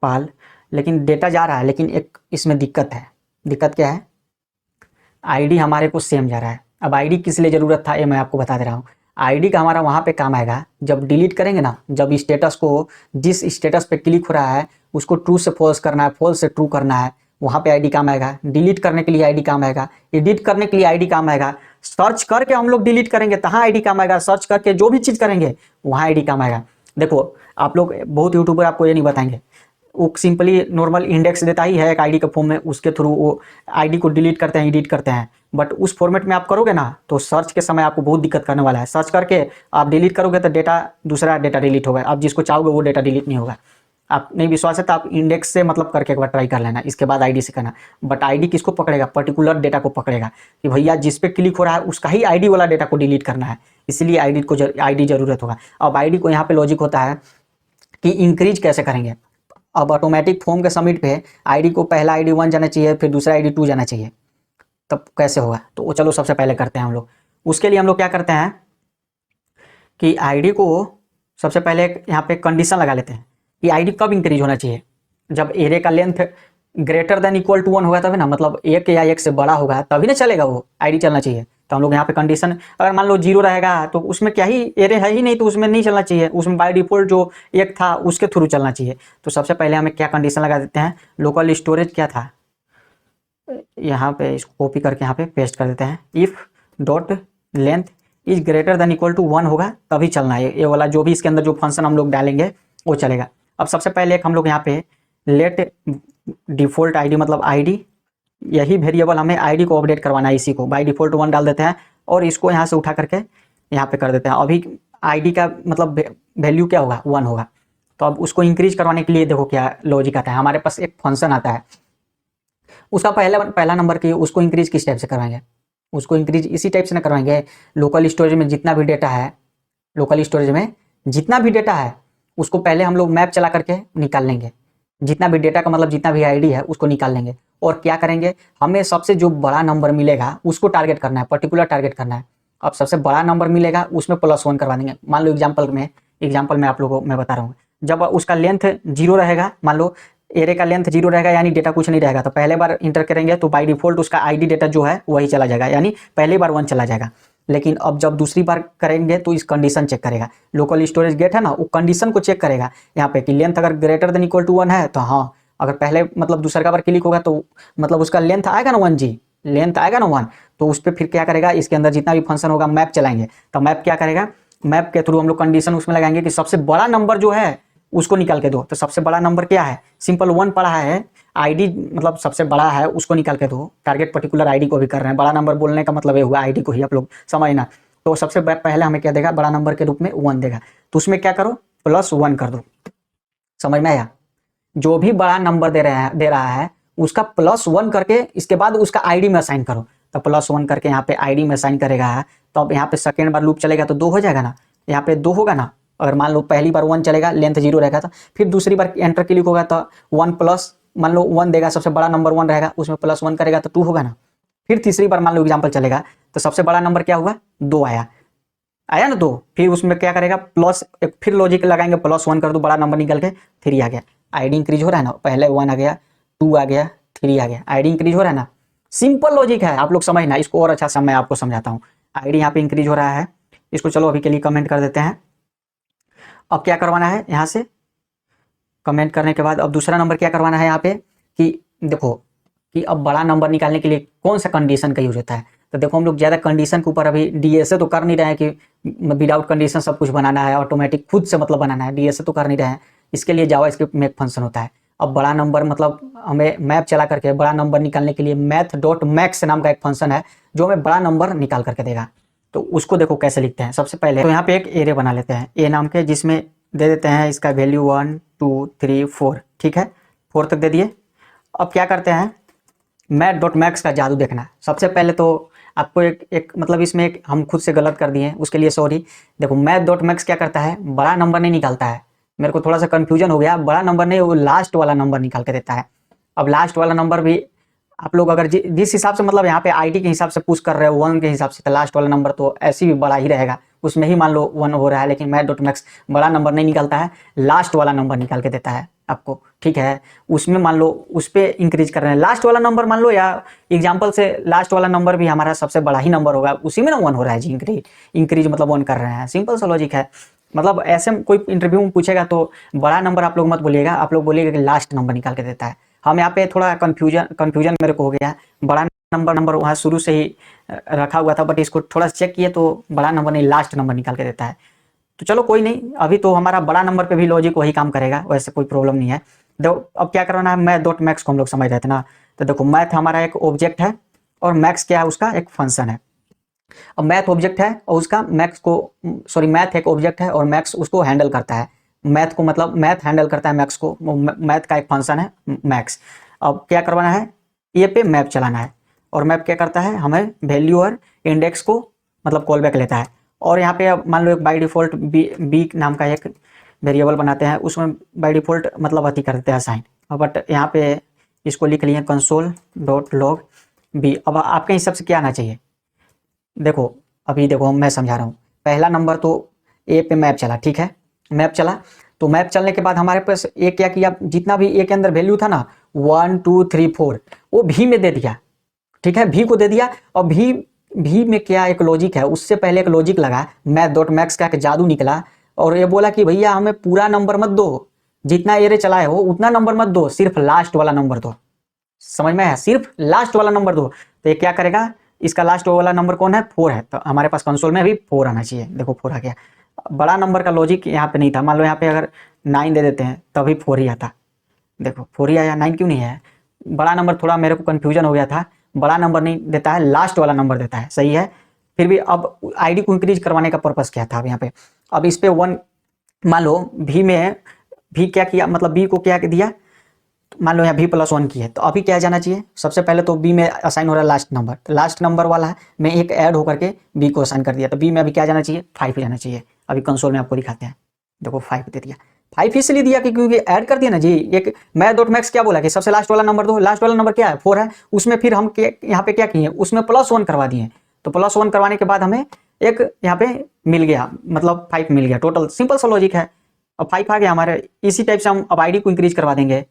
पाल, लेकिन डेटा जा रहा है, लेकिन एक इसमें दिक्कत है। दिक्कत क्या है, आईडी हमारे को सेम जा रहा है। अब आईडी किस लिए ज़रूरत था ये मैं आपको बता दे रहा हूँ। आईडी का हमारा वहाँ पे काम आएगा जब डिलीट करेंगे ना, जब स्टेटस को, जिस स्टेटस पे क्लिक हो रहा है उसको ट्रू से फॉल्स करना है, फॉल्स से ट्रू करना है, वहाँ पे आईडी काम आएगा। डिलीट करने के लिए आईडी काम आएगा, एडिट करने के लिए आईडी काम आएगा, सर्च करके हम लोग डिलीट करेंगे तहाँ आईडी काम आएगा, सर्च करके जो भी चीज़ करेंगे वहाँ आईडी काम आएगा। देखो आप लोग, बहुत यूट्यूबर आपको ये नहीं बताएंगे, वो सिंपली नॉर्मल इंडेक्स देता ही है एक आईडी के फॉर्म में, उसके थ्रू वो आईडी को डिलीट करते हैं, एडिट करते हैं। बट उस फॉर्मेट में आप करोगे ना तो सर्च के समय आपको बहुत दिक्कत करने वाला है। सर्च करके आप डिलीट करोगे तो डेटा, दूसरा डेटा डिलीट होगा, आप जिसको चाहोगे वो डेटा डिलीट नहीं होगा। आप नहीं विश्वास है तो आप इंडेक्स से मतलब करके एक बार ट्राई कर लेना, इसके बाद आईडी से करना। बट आईडी किसको पकड़ेगा, पर्टिकुलर डेटा को पकड़ेगा कि भैया जिस पे क्लिक हो रहा है उसका ही आईडी वाला डेटा को डिलीट करना है, इसलिए आईडी जरूरत होगा। अब आईडी को यहाँ पे लॉजिक होता है कि इंक्रीज कैसे करेंगे। अब ऑटोमेटिक फॉर्म के सबमिट पे आईडी को पहला आईडी 1 जाना चाहिए, फिर दूसरा आईडी 2 जाना चाहिए, तब कैसे होगा। तो वो चलो सबसे पहले करते हैं हम लोग। उसके लिए हम लोग क्या करते हैं कि आईडी को सबसे पहले यहाँ पे कंडीशन लगा लेते हैं कि आईडी कब इंक्रीज होना चाहिए, जब एरे का length greater than equal to 1 होगा तभी ना, मतलब 1 या 1 से बड़ा होगा तभी ना चलेगा, वो आईडी चलना चाहिए। तो हम लोग यहाँ पे कंडीशन, अगर मान लो 0 रहेगा तो उसमें क्या ही, एरे है ही नहीं तो उसमें नहीं चलना चाहिए, उसमें बाय डिफॉल्ट जो 1 था उसके थ्रू चलना चाहिए। तो सबसे पहले हमें क्या कंडीशन लगा देते हैं, लोकल स्टोरेज क्या था, यहाँ पे इसको कॉपी करके यहाँ पे पेस्ट कर देते हैं, if dot length is greater than equal to 1 होगा तभी चलना है, ये वाला जो भी इसके अंदर जो फंक्शन हम लोग डालेंगे वो चलेगा। अब सबसे पहले एक हम लोग यहाँ पे लेट डिफ़ॉल्ट आईडी, मतलब आईडी, यही वेरिएबल हमें आईडी को अपडेट करवाना है, इसी को बाय डिफ़ॉल्ट 1 डाल देते हैं और इसको यहाँ से उठा करके यहाँ पे कर देते हैं। अभी आईडी का मतलब वैल्यू क्या होगा, 1 होगा। तो अब उसको इंक्रीज करवाने के लिए देखो क्या लॉजिक आता है, हमारे पास एक फंक्शन आता है, उसका पहला नंबर की, उसको इंक्रीज किस टाइप से करवाएंगे, उसको इंक्रीज इसी टाइप से ना करवाएंगे। लोकल स्टोरेज में जितना भी डेटा है, लोकल स्टोरेज में जितना भी डेटा है उसको पहले हम लोग मैप चला करके निकाल लेंगे, जितना भी डेटा का मतलब जितना भी आईडी है उसको निकाल लेंगे। और क्या करेंगे, हमें सबसे जो बड़ा नंबर मिलेगा उसको टारगेट करना है, पर्टिकुलर टारगेट करना है। अब सबसे बड़ा नंबर मिलेगा उसमें +1 करवा देंगे। मान लो एग्जाम्पल में आप लोगों को मैं बता रहा हूँ, जब उसका लेंथ 0 रहेगा, मान लो एरे का लेंथ 0 रहेगा यानी डेटा कुछ नहीं रहेगा, तो पहले बार इंटर करेंगे तो बाय डिफॉल्ट उसका आईडी डेटा जो है वही चला जाएगा, यानी पहली बार 1 चला जाएगा। लेकिन अब जब दूसरी बार करेंगे तो इस कंडीशन चेक करेगा, लोकल स्टोरेज गेट है ना, वो कंडीशन को चेक करेगा यहाँ पे कि लेंथ अगर ग्रेटर देन इक्वल टू 1 है तो हाँ, अगर पहले मतलब दूसरा का बार क्लिक होगा तो मतलब उसका लेंथ आएगा ना 1G, लेंथ आएगा ना 1, तो उस पर फिर क्या करेगा, इसके अंदर जितना भी फंक्शन होगा मैप चलाएंगे। तो मैप क्या करेगा, मैप के थ्रू हम लोग कंडीशन उसमें लगाएंगे कि सबसे बड़ा नंबर जो है उसको निकाल के दो। तो सबसे बड़ा नंबर क्या है, सिंपल 1 पड़ा है, आईडी मतलब सबसे बड़ा है उसको निकाल के दो। टारगेट पर्टिकुलर आईडी को भी कर रहे हैं, बड़ा नंबर बोलने का मतलब ये हुआ आईडी को ही, आप लोग समझना। तो सबसे पहले हमें क्या देगा, बड़ा नंबर के रूप में 1 देगा, तो उसमें क्या करो +1 कर दो। समझ में आया, जो भी बड़ा नंबर दे रहा है उसका +1 करके इसके बाद उसका आईडी में असाइन करो। तो +1 करके यहाँ पे आईडी में असाइन करेगा। तो अब यहाँ पे सेकेंड बार लूप चलेगा तो 2 हो जाएगा ना, यहाँ पे 2 होगा ना। अगर मान लो पहली बार 1 चलेगा, लेंथ 0 रहेगा, तो फिर दूसरी बार एंटर क्लिक होगा तो 1 प्लस, मान लो 1 देगा, सबसे बड़ा नंबर 1 रहेगा, उसमें +1 करेगा तो 2 होगा ना। फिर तीसरी बार मान लो एग्जाम्पल चलेगा तो सबसे बड़ा नंबर क्या हुआ, 2 आया ना 2। फिर उसमें क्या करेगा, प्लस एक फिर लॉजिक लगाएंगे, +1 कर दो, बड़ा नंबर निकल के 3 आ गया। आईडी इंक्रीज हो रहा है ना, पहले 1 आ गया, 2 आ गया, 3 आ गया, आईडी इंक्रीज हो रहा है ना। सिंपल लॉजिक है, आप लोग समझना। इसको और अच्छा मैं आपको समझाता हूँ। आईडी यहाँ पे इंक्रीज हो रहा है, इसको चलो अभी के लिए कमेंट कर देते हैं। अब क्या करवाना है, यहाँ से कमेंट करने के बाद अब दूसरा नंबर क्या करवाना है यहाँ पे कि देखो कि अब बड़ा नंबर निकालने के लिए कौन सा कंडीशन का यूज होता है। तो देखो हम लोग ज़्यादा कंडीशन के ऊपर अभी डीएसए तो कर नहीं रहे हैं कि विदाउट कंडीशन सब कुछ बनाना है, ऑटोमेटिक खुद से मतलब बनाना है, डीएसए तो कर नहीं रहे हैं। इसके लिए जावास्क्रिप्ट में एक फंक्शन होता है। अब बड़ा नंबर मतलब हमें मैप चला करके बड़ा नंबर निकालने के लिए math.max नाम का एक फंक्शन है जो हमें बड़ा नंबर निकाल करके देगा। तो उसको देखो कैसे लिखते हैं। सबसे पहले तो यहाँ पे एक एरे बना लेते हैं ए नाम के, जिसमें दे देते हैं इसका वैल्यू 1 2 3 4, ठीक है, 4 तक दे दिए। अब क्या करते हैं, math.max का जादू देखना है। सबसे पहले तो आपको एक मतलब इसमें एक हम खुद से गलत कर दिए, उसके लिए सॉरी। देखो math.max क्या करता है, बड़ा नंबर नहीं निकालता है। मेरे को थोड़ा सा कंफ्यूजन हो गया, बड़ा नंबर नहीं, वो लास्ट वाला नंबर निकाल के देता है। अब लास्ट वाला नंबर भी आप लोग अगर जिस हिसाब से मतलब यहाँ पे आईडी के हिसाब से पुश कर रहे हो 1 के हिसाब से, तो लास्ट वाला नंबर तो ऐसे भी बड़ा ही रहेगा, उसमें ही मान लो 1 हो रहा है। लेकिन math.max बड़ा नंबर नहीं निकालता है, लास्ट वाला नंबर निकाल के देता है आपको, ठीक है। उसमें मान लो उस पर इंक्रीज कर रहे हैं, लास्ट वाला नंबर मान लो, या एग्जाम्पल से लास्ट वाला नंबर भी हमारा सबसे बड़ा ही नंबर होगा, उसी में ना 1 हो रहा है जी, इंक्रीज मतलब 1 कर रहे हैं। सिंपल सा लॉजिक है। मतलब ऐसे कोई इंटरव्यू में पूछेगा तो बड़ा नंबर आप लोग मत बोलिएगा, आप लोग बोलिएगा कि लास्ट नंबर निकाल के देता है। हम यहाँ पे थोड़ा कंफ्यूजन मेरे को हो गया। बड़ा नंबर वहाँ शुरू से ही रखा हुआ था, बट इसको थोड़ा चेक किए तो बड़ा नंबर नहीं, लास्ट नंबर निकाल के देता है। तो चलो कोई नहीं, अभी तो हमारा बड़ा नंबर पे भी लॉजिक वही काम करेगा, वैसे कोई प्रॉब्लम नहीं है। देखो अब क्या करना है, math.max को हम लोग समझ रहे थे ना। तो देखो मैथ हमारा एक ऑब्जेक्ट है और मैक्स क्या है, उसका एक फंक्शन है। अब मैथ ऑब्जेक्ट है और उसका मैक्स को सॉरी मैथ एक ऑब्जेक्ट है और मैक्स उसको हैंडल करता है। मैथ को मतलब मैथ हैंडल करता है मैक्स को, मैथ का एक फंक्शन है मैक्स। अब क्या करवाना है, ये पे मैप चलाना है और मैप क्या करता है, हमें वैल्यू और इंडेक्स को मतलब कॉल बैक लेता है। और यहाँ पे मान लो एक बाई डिफॉल्ट बी नाम का एक वेरिएबल बनाते हैं, उसमें बाई डिफॉल्ट मतलब अति कर देते हैं साइन। बट यहाँ पे इसको लिख लिए console.log b। अब आपके हिसाब से क्या आना चाहिए, देखो अभी देखो मैं समझा रहा हूँ। पहला नंबर तो ए पे मैप चला, ठीक है, मैप चला। तो मैप चलने के बाद हमारे पास ए क्या किया, जितना भी ए के अंदर वैल्यू था ना 1 2 3 4 वो भी में दे दिया, ठीक है, भी को दे दिया। और भी में क्या एक लॉजिक है, उससे पहले एक लॉजिक लगा, math.max का एक जादू निकला और ये बोला कि भैया हमें पूरा नंबर मत दो, जितना एरे चलाए हो उतना नंबर मत दो, सिर्फ लास्ट वाला नंबर दो। समझ में है, सिर्फ लास्ट वाला नंबर दो। तो ये क्या करेगा, इसका लास्ट वाला नंबर कौन है, 4 है, तो हमारे पास कंसोल में भी 4 आना चाहिए। देखो 4 आ गया। बड़ा नंबर का लॉजिक यहाँ पे नहीं था, मान लो यहाँ पे अगर 9 दे देते हैं तभी 4 ही आता। देखो 4 ही आया, 9 क्यों नहीं है। बड़ा नंबर थोड़ा मेरे को कन्फ्यूजन हो गया था, बड़ा नंबर नहीं देता है, लास्ट वाला नंबर देता है, सही है। फिर भी अब आईडी को इंक्रीज करवाने का पर्पस क्या था अब यहाँ पे। अब इस पे 1 मान लो भी में भी क्या किया, मतलब बी को क्या दिया, मान लो यहाँ भी +1 की है, तो अभी क्या जाना चाहिए, सबसे पहले तो बी में असाइन हो रहा है लास्ट नंबर, तो लास्ट नंबर वाला है में एक ऐड होकर के बी को असाइन कर दिया, तो बी में अभी क्या जाना चाहिए, 5 जाना चाहिए। अभी कंसोल में आपको दिखाते हैं, देखो 5 दे दिया। 5 इसलिए दिया कि क्योंकि ऐड कर दिया ना जी। एक math.max क्या बोला कि सबसे लास्ट वाला नंबर दो, लास्ट वाला नंबर क्या है 4 है, उसमें फिर हम यहाँ पे क्या किए, उसमें +1 करवा दिए। तो +1 करवाने के बाद हमें एक यहाँ पे मिल गया, मतलब 5 मिल गया टोटल। सिंपल सा लॉजिक है। अब 5 आ गया हमारे, इसी टाइप से हम अब आईडी को इंक्रीज करवा देंगे।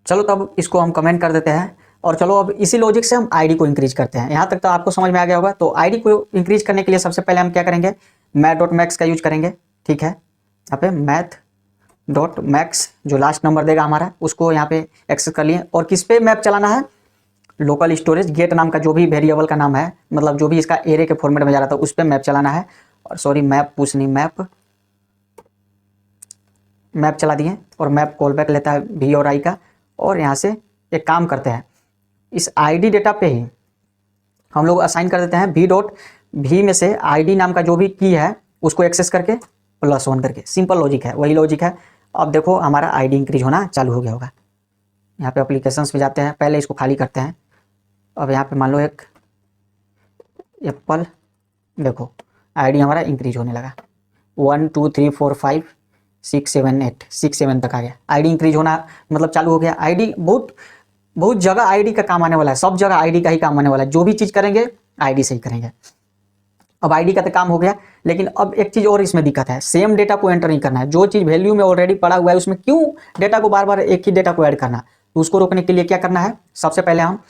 चलो तब इसको हम कमेंट कर देते हैं और चलो अब इसी लॉजिक से हम आईडी को इंक्रीज करते हैं। यहाँ तक तो आपको समझ में आ गया होगा। तो आईडी को इंक्रीज करने के लिए सबसे पहले हम क्या करेंगे, math.max का यूज करेंगे, ठीक है। यहाँ पे math.max जो लास्ट नंबर देगा हमारा उसको यहाँ पे एक्सेस कर लिए। और किस पे मैप चलाना है, लोकल स्टोरेज गेट नाम का जो भी वेरिएबल का नाम है, मतलब जो भी इसका एरे के फॉर्मेट में जा रहा था उस पर मैप चलाना है। और सॉरी मैप पूछ नहीं, मैप चला दिए और मैप कॉल बैक लेता है भी और आई का। और यहाँ से एक काम करते हैं, इस आईडी डेटा पे ही हम लोग असाइन कर देते हैं v में से आईडी नाम का जो भी की है उसको एक्सेस करके +1 करके। सिंपल लॉजिक है, वही लॉजिक है। अब देखो हमारा आईडी इंक्रीज होना चालू हो गया होगा। यहाँ पे एप्लीकेशंस में जाते हैं, पहले इसको खाली करते हैं। अब यहाँ पे मान लो एक एप्पल, देखो आईडी हमारा इंक्रीज होने लगा, 1 2 3 4 5 6 7 8 6 7 तक आ गया। आईडी इंक्रीज होना मतलब चालू हो गया। आईडी बहुत बहुत जगह आईडी का काम आने वाला है, सब जगह आईडी का ही काम आने वाला है। जो भी चीज़ करेंगे आईडी से ही करेंगे। अब आईडी का तो काम हो गया, लेकिन अब एक चीज़ और इसमें दिक्कत है, सेम डेटा को एंटर नहीं करना है। जो चीज़ वैल्यू में ऑलरेडी पड़ा हुआ है उसमें क्यों डेटा को बार बार एक ही डेटा को ऐड करना। तो उसको रोकने के लिए क्या करना है, सबसे पहले हम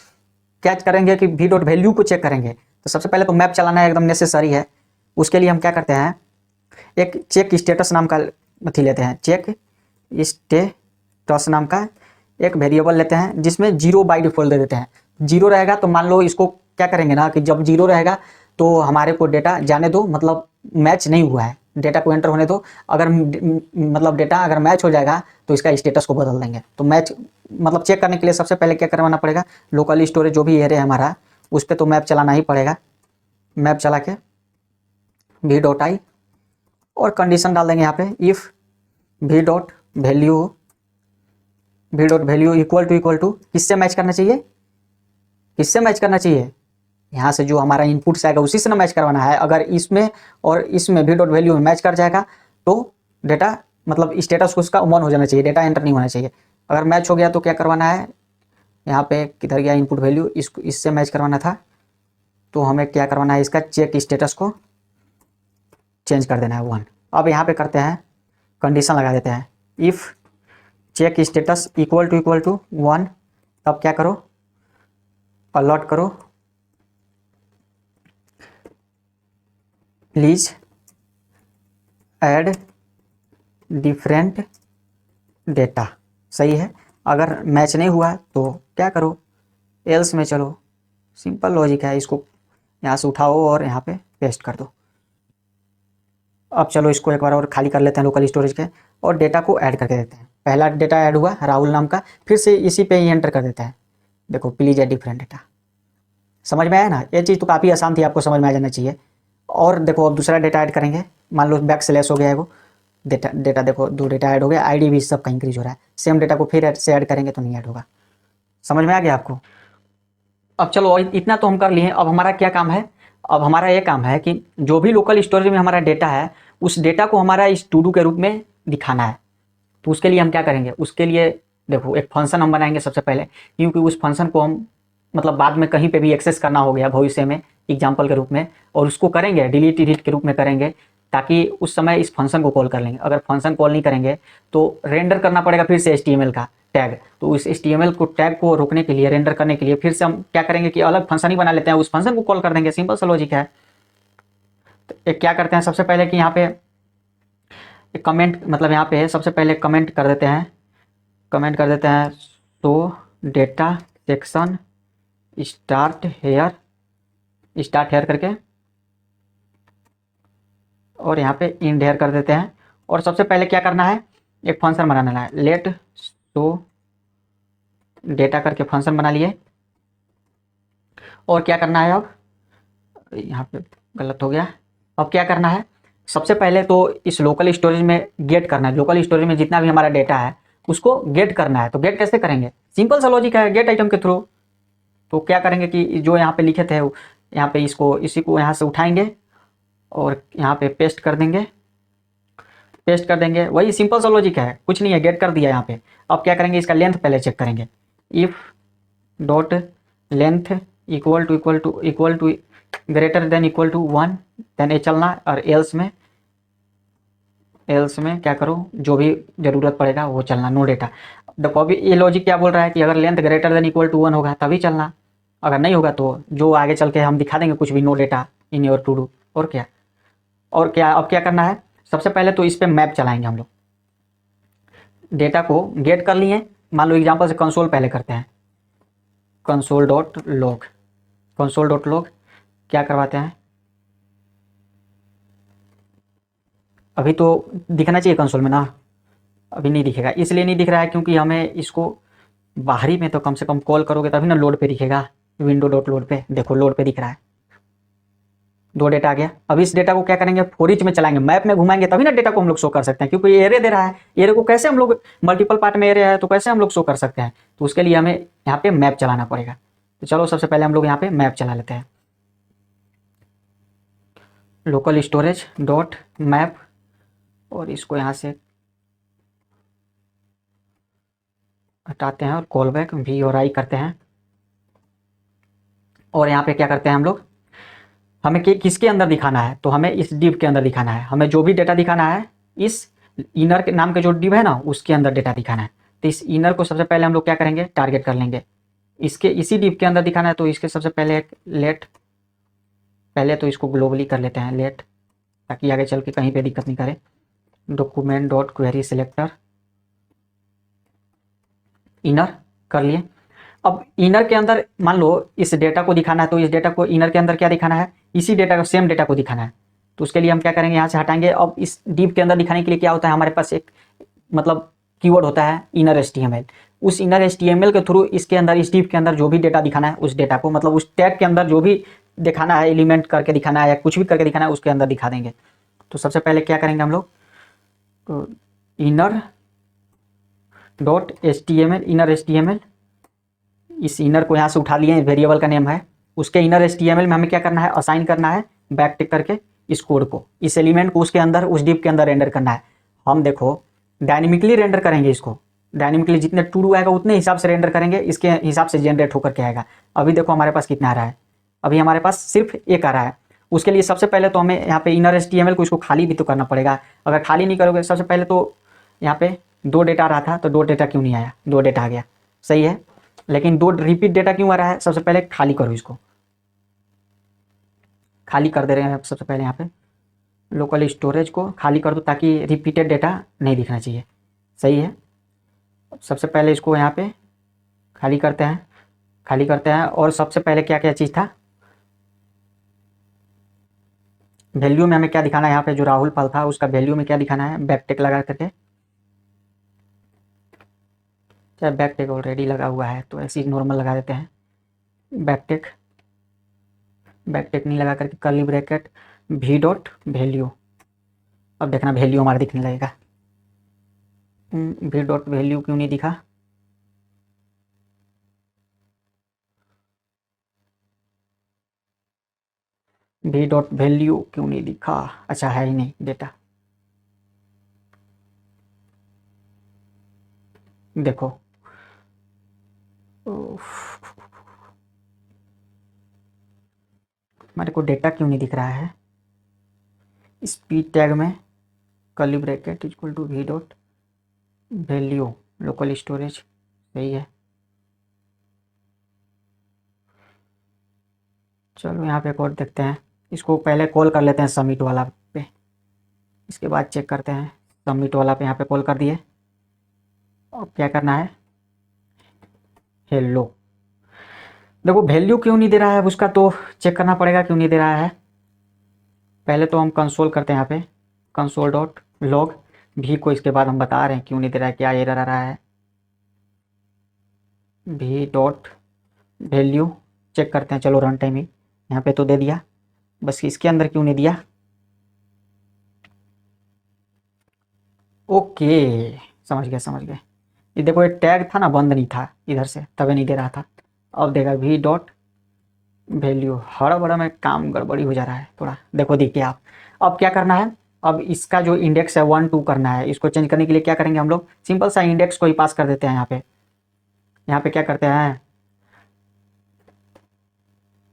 क्या करेंगे कि वी डॉट वैल्यू को चेक करेंगे। तो सबसे पहले तो मैप चलाना है, एकदम नेसेसरी है। उसके लिए हम क्या करते हैं, एक चेक स्टेटस नाम का अथी लेते हैं, चेक स्टेटस नाम का एक वेरिएबल लेते हैं जिसमें 0 बाई डिफॉल्ट दे देते हैं। 0 रहेगा तो मान लो इसको क्या करेंगे ना कि जब 0 रहेगा तो हमारे को डेटा जाने दो, मतलब मैच नहीं हुआ है, डेटा को एंटर होने दो। अगर मतलब डेटा अगर मैच हो जाएगा तो इसका स्टेटस को बदल देंगे। तो मैच मतलब चेक करने के लिए सबसे पहले क्या करवाना पड़ेगा, लोकल स्टोरेज जो भी एरिया है हमारा उस पर तो मैप चलाना ही पड़ेगा। मैप चला के वी डॉट आई और कंडीशन डाल देंगे यहाँ पे, if v dot value equal to किससे मैच करना चाहिए, किससे मैच करना चाहिए, यहाँ से जो हमारा इनपुट से आएगा उसी से ना मैच करवाना है। अगर इसमें और इसमें वी डॉट वैल्यू में मैच कर जाएगा तो डेटा मतलब स्टेटस उसका ऑन हो जाना चाहिए, डेटा एंटर नहीं होना चाहिए। अगर मैच हो गया तो क्या करवाना है, यहाँ पे किधर गया इनपुट वैल्यू, इसको इससे मैच करवाना था तो हमें क्या करवाना है, इसका चेक स्टेटस को चेंज कर देना है 1। अब यहाँ पे करते हैं कंडीशन लगा देते हैं, if check status equal to 1, तब क्या करो, अलर्ट करो प्लीज ऐड डिफरेंट डेटा। सही है। अगर मैच नहीं हुआ तो क्या करो, एल्स में चलो। सिंपल लॉजिक है, इसको यहाँ से उठाओ और यहाँ पे पेस्ट कर दो। अब चलो इसको एक बार और खाली कर लेते हैं लोकल स्टोरेज के और डेटा को ऐड करके देते हैं। पहला डेटा ऐड हुआ राहुल नाम का, फिर से इसी पे ही एंटर कर देता है। देखो प्लीज ऐड डिफरेंट डेटा। समझ में आया ना, ये चीज़ तो काफ़ी आसान थी, आपको समझ में आ जाना चाहिए। और देखो अब दूसरा डेटा ऐड करेंगे, मान लो बैक स्लैश हो गया है वो डेटा देखो 2 डेटा ऐड हो गया, आईडी भी सबका इंक्रीज हो रहा है। सेम डेटा को फिर से ऐड करेंगे तो नहीं ऐड होगा। समझ में आ गया आपको। अब चलो इतना तो हम कर लिए। अब हमारा क्या काम है, अब हमारा ये काम है कि जो भी लोकल स्टोरेज में हमारा डेटा है उस डेटा को हमारा इस टू डू के रूप में दिखाना है। तो उसके लिए हम क्या करेंगे, उसके लिए देखो एक फंक्शन हम बनाएंगे सबसे पहले, क्योंकि उस फंक्शन को हम मतलब बाद में कहीं पे भी एक्सेस करना हो गया भविष्य में एग्जाम्पल के रूप में, और उसको करेंगे डिलीट एडिट के रूप में करेंगे, ताकि उस समय इस फंक्शन को कॉल कर लेंगे। अगर फंक्शन कॉल नहीं करेंगे तो रेंडर करना पड़ेगा फिर से HTML का टैग। तो उस HTML को टैग को रोकने के लिए, रेंडर करने के लिए फिर से हम क्या करेंगे कि अलग फंक्शन ही बना लेते हैं, उस फंक्शन को कॉल कर देंगे। सिंपल सा लॉजिक है। तो एक क्या करते हैं सबसे पहले कि यहाँ पे एक कमेंट, मतलब यहाँ पे सबसे पहले कमेंट कर देते हैं तो डेटा सेक्शन स्टार्ट हेयर करके और यहाँ पे इंड हेयर कर देते हैं। और सबसे पहले क्या करना है, एक फंक्शन बनाना है, लेट शो डेटा करके फंक्शन बना लिए। और क्या करना है, अब यहाँ पे गलत हो गया। अब क्या करना है, सबसे पहले तो इस लोकल स्टोरेज में गेट करना है। लोकल स्टोरेज में जितना भी हमारा डेटा है उसको गेट करना है। तो गेट कैसे करेंगे, सिंपल सा लॉजिक है, गेट आइटम के थ्रू। तो क्या करेंगे कि जो यहाँ पे लिखे थे यहाँ पे इसी को यहाँ से उठाएंगे और यहाँ पे पेस्ट कर देंगे। वही सिंपल सा लॉजिक है, कुछ नहीं है, गेट कर दिया यहाँ पे। अब क्या करेंगे, इसका लेंथ पहले चेक करेंगे, if dot length equal to greater than equal to 1, then ये चलना। और एल्स में क्या करो, जो भी ज़रूरत पड़ेगा वो चलना, नो डेटा। देखो अभी ये लॉजिक क्या बोल रहा है कि अगर length greater than equal to 1 होगा तभी चलना, अगर नहीं होगा तो जो आगे चल के हम दिखा देंगे कुछ भी, no data in your to do. और क्या अब क्या करना है, सबसे पहले तो इस पर मैप चलाएंगे हम लोग। डेटा को गेट कर लिए, मान लो एग्जाम्पल से कंसोल पहले करते हैं, कंसोल डॉट लॉग क्या करवाते हैं, अभी तो दिखना चाहिए कंसोल में ना, अभी नहीं दिखेगा। इसलिए नहीं दिख रहा है क्योंकि हमें इसको बाहरी में तो कम से कम कॉल करोगे तभी ना लोड पे दिखेगा, विंडो डॉट लोड पे। देखो लोड पे दिख रहा है, 2 डेटा आ गया। अब इस डेटा को क्या करेंगे, फॉर ईच में चलाएंगे, मैप में घुमाएंगे तभी ना डेटा को हम लोग शो कर सकते हैं, क्योंकि ये एरे दे रहा है। एरे को कैसे हम लोग मल्टीपल पार्ट में एरे है तो कैसे हम लोग शो कर सकते हैं, तो उसके लिए हमें यहाँ पे मैप चलाना पड़ेगा। तो चलो सबसे पहले हम लोग यहाँ पे मैप चला लेते हैं। लोकल स्टोरेज डॉट मैप, और इसको यहाँ से हटाते हैं और कॉल बैक वी और आई करते हैं। और यहाँ पे क्या करते हैं हम लोग, हमें किसके अंदर दिखाना है, तो हमें इस डिव के अंदर दिखाना है। हमें जो भी डेटा दिखाना है इस इनर के नाम के जो डिव है ना उसके अंदर डेटा दिखाना है। तो इस इनर को सबसे पहले हम लोग क्या करेंगे, टारगेट कर लेंगे। इसके इसी डिव के अंदर दिखाना है, तो इसके सबसे पहले एक लेट, पहले तो इसको ग्लोबली कर लेते हैं लेट, ताकि आगे चल के कहीं पे दिक्कत नहीं करे। Document dot query selector inner कर लिए। अब इनर के अंदर मान लो इस डेटा को दिखाना है, तो इस डेटा को इनर के अंदर क्या दिखाना है, इसी डेटा को, सेम डेटा को दिखाना है। तो उसके लिए हम क्या करेंगे, यहाँ से हटाएंगे। अब इस डिव के अंदर दिखाने के लिए क्या होता है, हमारे पास एक मतलब कीवर्ड होता है इनर एचटीएमएल। उस इनर एचटीएमएल के थ्रू इसके अंदर, इस डिव के अंदर जो भी डेटा दिखाना है उस डेटा को, मतलब उस टैग के अंदर जो भी दिखाना है, एलिमेंट करके दिखाना है या कुछ भी करके दिखाना है, उसके अंदर दिखा देंगे। तो सबसे पहले क्या करेंगे हम लोग, तो inner dot HTML, inner HTML, इस इनर को यहाँ से उठा लिए, वेरिएबल का नेम है। उसके इनर एचटीएमएल में हमें क्या करना है, असाइन करना है बैक टिक करके इस कोड को, इस एलिमेंट को उसके अंदर, उस डिव के अंदर रेंडर करना है। हम देखो डायनेमिकली रेंडर करेंगे इसको, डायनेमिकली जितने टू डू आएगा उतने हिसाब से रेंडर करेंगे, इसके हिसाब से जनरेट होकर के आएगा। अभी देखो हमारे पास कितना आ रहा है, अभी हमारे पास सिर्फ एक आ रहा है। उसके लिए सबसे पहले तो हमें यहाँ पे इनर एचटीएमएल को इसको खाली भी तो करना पड़ेगा। अगर खाली नहीं करोगे, सबसे पहले तो यहाँ पे 2 डेटा आ रहा था, तो 2 डेटा क्यों नहीं आया, 2 डेटा आ गया, सही है। लेकिन 2 रिपीट डेटा क्यों आ रहा है, सबसे पहले खाली करो, इसको खाली कर दे रहे हैं। सबसे पहले यहाँ पे लोकल स्टोरेज को खाली कर दो, ताकि रिपीटेड डेटा नहीं दिखना चाहिए, सही है। सबसे पहले इसको यहाँ पे खाली करते हैं, खाली करते हैं। और सबसे पहले क्या क्या चीज़ था, वैल्यू में हमें क्या दिखाना है, यहाँ पे जो राहुल पाल था उसका वैल्यू में क्या दिखाना है, बैकटेक लगा करके, चाहे बैकटेक ऑलरेडी लगा हुआ है तो ऐसे ही नॉर्मल लगा देते हैं, बैकटेक, बैकटेक नहीं लगा करके curly bracket we dot value. अब देखना वैल्यू हमारा दिखने लगेगा। वी डॉट वैल्यू क्यों नहीं दिखा, वी डॉट वैल्यू क्यों नहीं दिखा, अच्छा है ही नहीं डेटा। देखो हमारे को डेटा क्यों नहीं दिख रहा है, स्पीड टैग में curly bracket equal to v dot value local storage, सही है। चलो यहाँ पे एक और देखते हैं, इसको पहले कॉल कर लेते हैं सबमिट वाला पे, इसके बाद चेक करते हैं। सबमिट वाला पे यहाँ पे कॉल कर दिए। अब क्या करना है, हेलो, देखो वैल्यू क्यों नहीं दे रहा है उसका तो चेक करना पड़ेगा क्यों नहीं दे रहा है। पहले तो हम कंसोल करते हैं, यहाँ पे कंसोल डॉट लॉग भी को, इसके बाद हम बता रहे हैं क्यों नहीं दे रहा है, क्या एरर आ रहा है। भी डॉट वैल्यू चेक करते हैं, चलो रन टाइम ही यहाँ पे तो दे दिया, बस इसके अंदर क्यों नहीं दिया। ओके समझ गए समझ गए, ये देखो ये टैग था ना, बंद नहीं था इधर से, तभी नहीं दे रहा था। अब देगा वी डॉट वैल्यू, हड़बड़ा में काम गड़बड़ी हो जा रहा है थोड़ा, देखो देखिए आप। अब क्या करना है, अब इसका जो इंडेक्स है 1 2 करना है, इसको चेंज करने के लिए क्या करेंगे हम लोग, सिंपल सा इंडेक्स को ही पास कर देते हैं। यहाँ पे क्या करते हैं,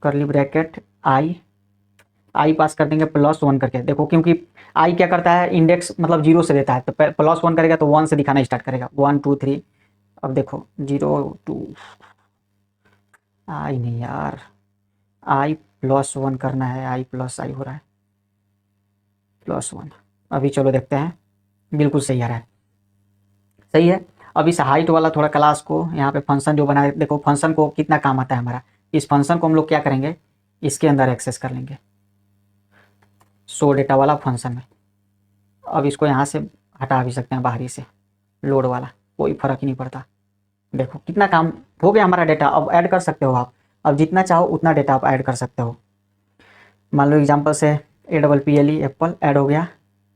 कर्ली ब्रैकेट आई पास कर देंगे +1 करके। देखो क्योंकि आई क्या करता है, इंडेक्स मतलब 0 से देता है, तो +1 करेगा तो 1 से दिखाना स्टार्ट करेगा, 1 2 3। अब देखो 0 2, आई नहीं यार, i+1 करना है, i+ हो रहा है +1। अभी चलो देखते हैं, बिल्कुल सही आ रहा है, सही है। अब इस हाइट वाला थोड़ा क्लास को यहाँ पे फंक्शन जो बनाए, देखो फंक्शन को कितना काम आता है हमारा, इस फंक्शन को हम लोग क्या करेंगे, इसके अंदर एक्सेस कर लेंगे, शो डेटा वाला फंक्शन में। अब इसको यहाँ से हटा भी सकते हैं बाहरी से, लोड वाला, कोई फर्क ही नहीं पड़ता। देखो कितना काम हो गया हमारा डेटा। अब ऐड कर सकते हो आप, अब जितना चाहो उतना डेटा आप ऐड कर सकते हो। मान लो एग्जांपल से APPLE एप्पल ऐड हो गया,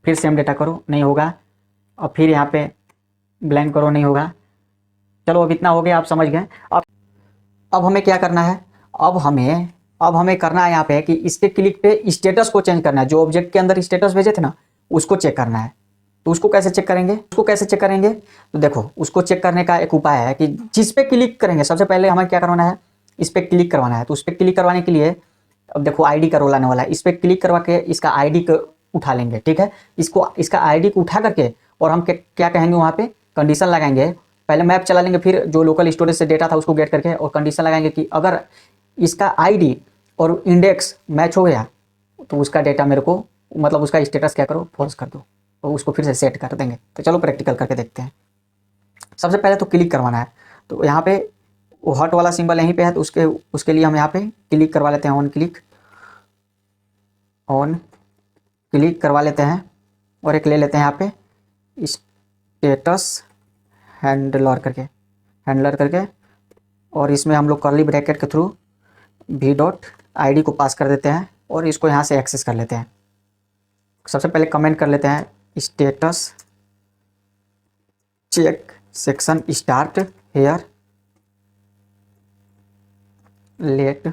फिर सेम डेटा करो नहीं होगा, और फिर यहाँ पे ब्लैंक करो नहीं होगा। चलो अब इतना हो गया, आप समझ गए। अब हमें क्या करना है, अब हमें अब हमें करना है यहाँ पे कि इसके क्लिक पे स्टेटस को चेंज करना है, जो ऑब्जेक्ट के अंदर स्टेटस भेजे थे ना उसको चेक करना है। तो उसको कैसे चेक करेंगे, तो देखो उसको चेक करने का एक उपाय है कि जिस पे क्लिक करेंगे सबसे पहले हमें क्या करवाना है, इस पर क्लिक करवाना है। तो उस पर क्लिक करवाने के लिए अब देखो आईडी का रोल आने वाला है, इस पर क्लिक करवा के इसका आईडी को उठा लेंगे, ठीक है। इसका आईडी को उठा करके और हम क्या कहेंगे वहाँ पे कंडीशन लगाएंगे, पहले मैप चला लेंगे, फिर जो लोकल स्टोरेज से डेटा था उसको गेट करके और कंडीशन लगाएंगे कि अगर इसका आईडी और इंडेक्स मैच हो गया तो उसका डेटा मेरे को मतलब उसका स्टेटस क्या करो, फॉल्स कर दो, तो उसको फिर से सेट कर देंगे। तो चलो प्रैक्टिकल करके देखते हैं। सबसे पहले तो क्लिक करवाना है, तो यहाँ पे वो हॉट वाला सिंबल यहीं पे है, तो उसके लिए हम यहाँ पे क्लिक करवा लेते हैं, ऑन क्लिक करवा लेते हैं और एक ले लेते हैं यहाँ पे स्टेटस हैंडलर करके और इसमें हम लोग कर्ली ब्रैकेट के थ्रू v.id को पास कर देते हैं और इसको यहाँ से एक्सेस कर लेते हैं। सबसे पहले कमेंट कर लेते हैं status check section start here let.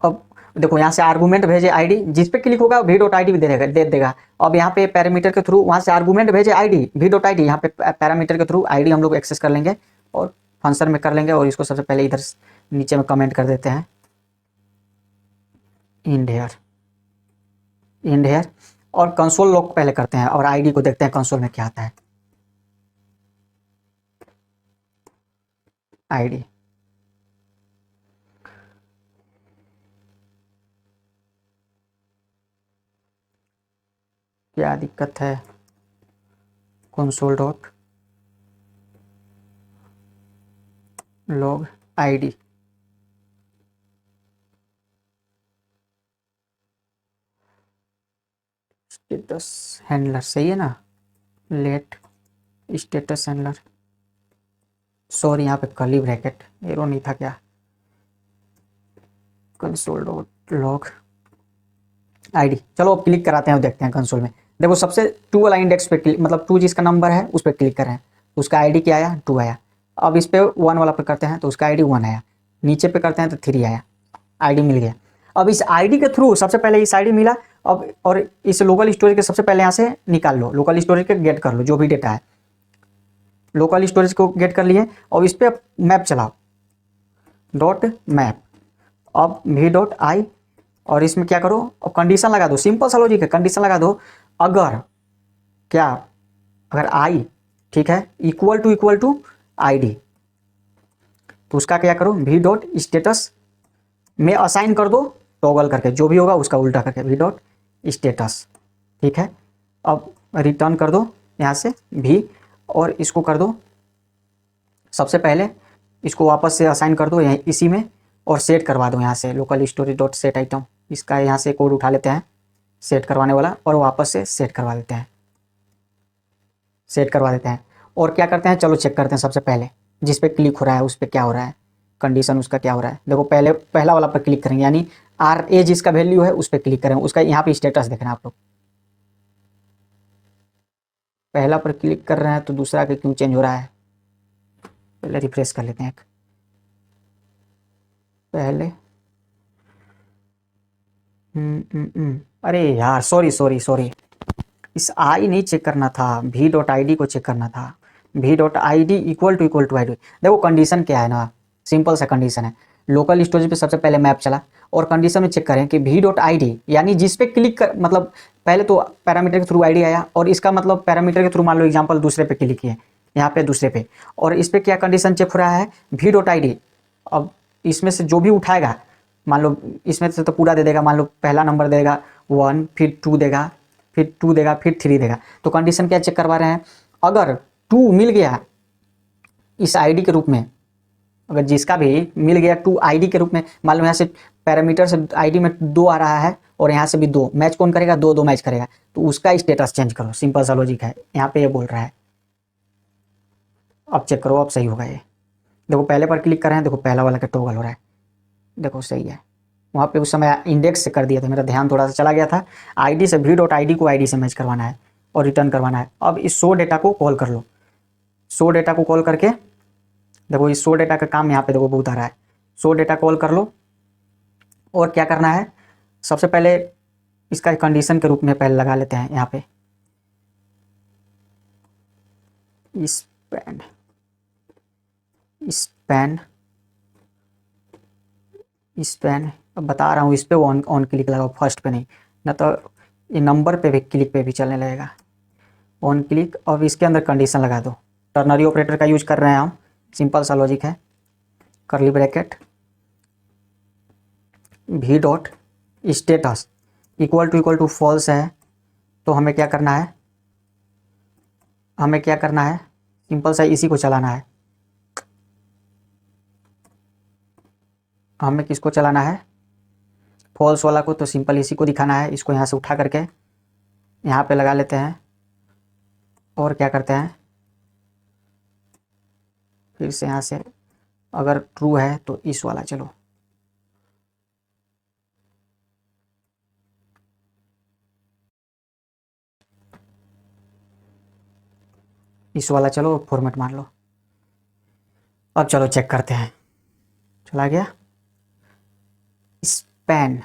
अब देखो यहाँ से आर्गूमेंट भेजे आईडी, जिस पे क्लिक होगा v.id भी दे देगा। अब यहाँ पे पैरामीटर के थ्रू वहाँ से आर्गूमेंट भेजे आईडी v.id, यहाँ पे पैरामीटर के थ्रू आईडी हम लोग एक्सेस कर लेंगे और फंक्शन में कर लेंगे। और इसको सबसे पहले इधर नीचे में कमेंट कर देते हैं इंड हेयर और कंसोल लॉक पहले करते हैं और आईडी को देखते हैं कंसोल में क्या आता है। आईडी क्या दिक्कत है, console dot log ID status handler सही है ना, लेट स्टेटस हैंडलर, सॉरी यहाँ पे कर्ली ब्रैकेट एरो नहीं था क्या, कंसोल डॉट लॉग आईडी। चलो अब क्लिक कराते हैं और देखते हैं कंसोल में। देखो सबसे 2 वाला इंडेक्स पे क्लिक मतलब 2 जिसका नंबर है उस पर क्लिक करें तो उसका आईडी क्या आया, 2 आया। अब इस पे 1 वाला पे करते हैं तो उसका आईडी 1 आया, नीचे पे करते हैं तो 3 आया, आईडी मिल गया। अब इस आईडी के थ्रू सबसे पहले इस आईडी मिला, अब और इस लोकल स्टोरेज के सबसे पहले यहाँ से निकाल लो, लोकल स्टोरेज के गेट कर लो जो भी डेटा है, लोकल स्टोरेज को गेट कर लिए। और इस पर मैप चलाओ .मैप, अब v.i और इसमें क्या करो और कंडीशन लगा दो, सिंपल सा लॉजिक है, कंडीशन लगा दो अगर आई ठीक है इक्वल टू आईडी तो उसका क्या करो v.status में असाइन कर दो टॉगल करके, जो भी होगा उसका उल्टा करके v.status, ठीक है। अब रिटर्न कर दो यहाँ से v और इसको कर दो सबसे पहले इसको वापस से असाइन कर दो यहीं इसी में और सेट करवा दो यहाँ से local storage dot set item, इसका यहाँ से कोड उठा लेते हैं सेट करवाने वाला और वापस से सेट करवा देते हैं। और क्या करते हैं चलो चेक करते हैं। सबसे पहले जिस पे क्लिक हो रहा है उस पर क्या हो रहा है, कंडीशन उसका क्या हो रहा है। देखो पहला वाला पर क्लिक करेंगे यानी RA जिसका वैल्यू है उस पर क्लिक करेंगे, उसका यहाँ पे स्टेटस देखना आप लोग। पहला पर क्लिक कर रहे हैं तो दूसरा के क्यों चेंज हो रहा है, पहले रिफ्रेश कर लेते हैं। पहले अरे यार सॉरी इस आई नहीं चेक करना था, v.id को चेक करना था, v.id इक्वल टू आईडी। देखो कंडीशन क्या है ना, सिंपल सा कंडीशन है, लोकल स्टोरेज पे सबसे पहले मैप चला और कंडीशन में चेक करें कि v.id यानी जिस पे क्लिक कर मतलब पहले तो पैरामीटर के थ्रू आईडी आया और इसका मतलब पैरामीटर के थ्रू मान लो एग्जांपल दूसरे पे क्लिक किए यहाँ पे दूसरे पे और इस पे क्या कंडीशन चेक हो रहा है v.id। अब इसमें से जो भी उठाएगा मान लो इसमें से तो पूरा दे देगा, मान लो पहला नंबर देगा 1 फिर 2 देगा फिर 2 देगा फिर 3 देगा। तो कंडीशन क्या चेक करवा रहे हैं, अगर 2 मिल गया इस आईडी के रूप में, अगर जिसका भी मिल गया 2 आईडी के रूप में, मान लो यहाँ से पैरामीटर से आईडी में 2 आ रहा है और यहाँ से भी 2 मैच कौन करेगा, 2 मैच करेगा तो उसका स्टेटस चेंज करो, सिंपल सा लॉजिक है। यहाँ पे ये बोल रहा है, अब चेक करो अब सही होगा ये। देखो पहले पर क्लिक कर रहे हैं, देखो पहला वाला का टॉगल हो रहा है, देखो सही है। वहाँ पे उस समय इंडेक्स से कर दिया था, मेरा ध्यान थोड़ा सा चला गया था। आईडी से v.id को आईडी से मैच करवाना है और रिटर्न करवाना है। अब इस शो डेटा को कॉल कर लो, शो डेटा को कॉल करके देखो इस शो डेटा का काम यहाँ पे देखो बहुत आ रहा है। शो डेटा कॉल कर लो और क्या करना है, सबसे पहले इसका कंडीशन के रूप में पहले लगा लेते हैं यहाँ पे स्पैन स्पैन स्पैन। अब बता रहा हूँ इस पे ऑन ऑन क्लिक लगाओ, फर्स्ट पे नहीं, ना तो ये नंबर पे भी क्लिक पे भी चलने लगेगा। ऑन क्लिक, और इसके अंदर कंडीशन लगा दो। टर्नरी ऑपरेटर का यूज कर रहे हैं हम, सिंपल सा लॉजिक है। करली ब्रैकेट भी dot status equal to false है, तो हमें क्या करना है, सिंपल सा इसी को चलाना है। हमें किसको चलाना है, फॉल्स वाला को, तो सिंपल इसी को दिखाना है। इसको यहाँ से उठा करके यहाँ पे लगा लेते हैं, और क्या करते हैं, फिर से यहाँ से अगर ट्रू है तो इस वाला, चलो इस वाला, चलो फॉर्मेट मान लो। अब चलो चेक करते हैं, चला गया स्पैन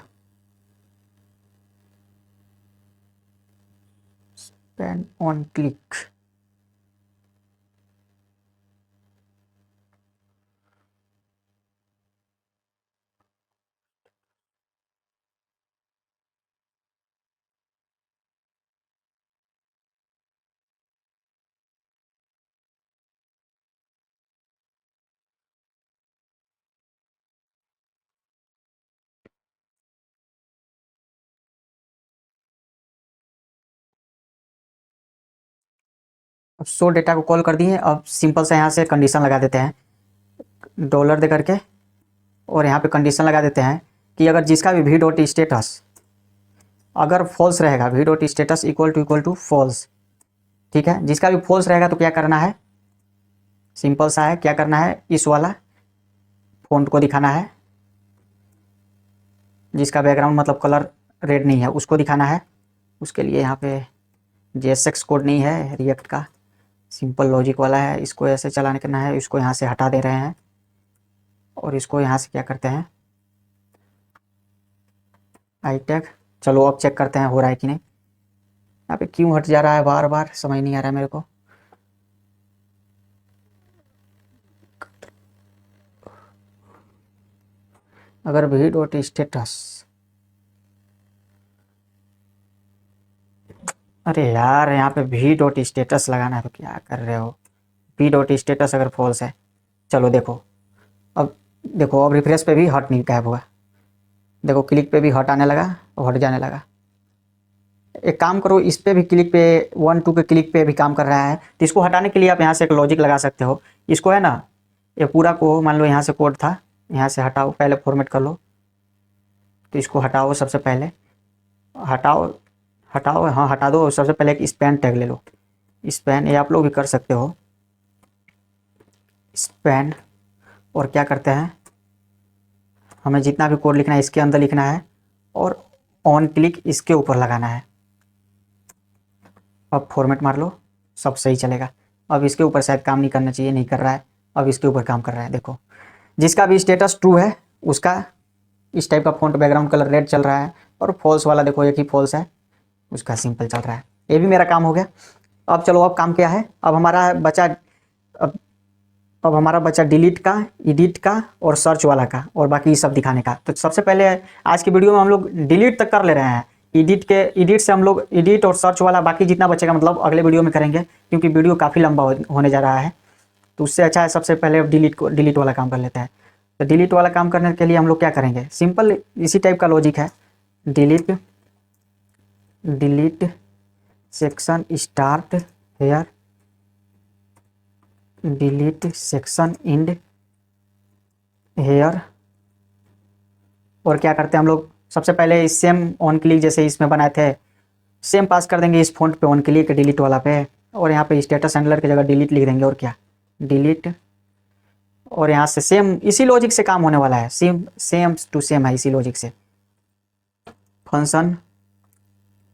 ऑन क्लिक। अब शो डेटा को कॉल कर दिए। अब सिंपल सा यहाँ से कंडीशन लगा देते हैं, डॉलर दे करके, और यहाँ पे कंडीशन लगा देते हैं कि अगर जिसका भी वी डॉट स्टेटस अगर फॉल्स रहेगा, v dot status equal to false, ठीक है। जिसका भी फॉल्स रहेगा तो क्या करना है, सिंपल सा है, क्या करना है, इस वाला फॉन्ट को दिखाना है। जिसका बैकग्राउंड मतलब कलर रेड नहीं है उसको दिखाना है। उसके लिए यहाँ पे JSX कोड नहीं है रिएक्ट का, सिंपल लॉजिक वाला है। इसको ऐसे चलाने करना है, इसको यहाँ से हटा दे रहे हैं, और इसको यहाँ से क्या करते हैं, आई टैग। चलो अब चेक करते हैं हो रहा है कि नहीं। यहाँ पे क्यों हट जा रहा है बार बार, समझ नहीं आ रहा है मेरे को। अगर वी डॉट स्टेटस, अरे यार यहाँ पे वी डॉट स्टेटस लगाना है, तो क्या कर रहे हो, वी डॉट स्टेटस अगर फॉल्स है, चलो देखो, अब देखो, अब रिफ्रेश पे भी हट नहीं गायब हुआ, देखो क्लिक पे भी हट आने लगा और हट जाने लगा। एक काम करो, इस पे भी क्लिक पे 1 2 के क्लिक पे भी काम कर रहा है, तो इसको हटाने के लिए आप यहाँ से एक लॉजिक लगा सकते हो। इसको है ना, ये पूरा को मान लो यहाँ से कोड था, यहाँ से हटाओ, पहले फॉर्मेट कर लो, तो इसको हटाओ सबसे पहले, हटाओ हटाओ, हाँ हटा दो। सबसे पहले एक स्पैन टैग ले लो, स्पैन, ये आप लोग भी कर सकते हो, स्पैन। और क्या करते हैं, हमें जितना भी कोड लिखना है इसके अंदर लिखना है, और ऑन क्लिक इसके ऊपर लगाना है। अब फॉर्मेट मार लो, सब सही चलेगा। अब इसके ऊपर शायद काम नहीं करना चाहिए, नहीं कर रहा है, अब इसके ऊपर काम कर रहा है। देखो जिसका भी स्टेटस ट्रू है उसका इस टाइप का फॉन्ट बैकग्राउंड कलर रेड चल रहा है, और फॉल्स वाला देखो एक ही फॉल्स है, उसका सिंपल चल रहा है। ये भी मेरा काम हो गया। अब चलो, अब काम क्या है, अब हमारा बचा, अब हमारा बचा डिलीट का, एडिट का, और सर्च वाला का, और बाकी सब दिखाने का। तो सबसे पहले आज की वीडियो में हम लोग डिलीट तक कर ले रहे हैं। एडिट से हम लोग, एडिट और सर्च वाला बाकी जितना बचेगा मतलब अगले वीडियो में करेंगे, क्योंकि वीडियो काफ़ी लंबा होने जा रहा है। तो उससे अच्छा है सबसे पहले डिलीट वाला काम कर लेते हैं। तो डिलीट वाला काम करने के लिए हम लोग क्या करेंगे, सिंपल इसी टाइप का लॉजिक है, delete section start here, delete section end here. और क्या करते हैं हम लोग, सबसे पहले सेम ऑन क्लिक जैसे इसमें बनाए थे, सेम पास कर देंगे इस फॉन्ट पे ऑन क्लिक डिलीट वाला पे, और यहाँ पे स्टेटस हैंडलर की जगह डिलीट लिख देंगे, और क्या डिलीट। और यहाँ से सेम इसी लॉजिक से काम होने वाला है, सेम टू सेम है इसी लॉजिक से। फंक्शन,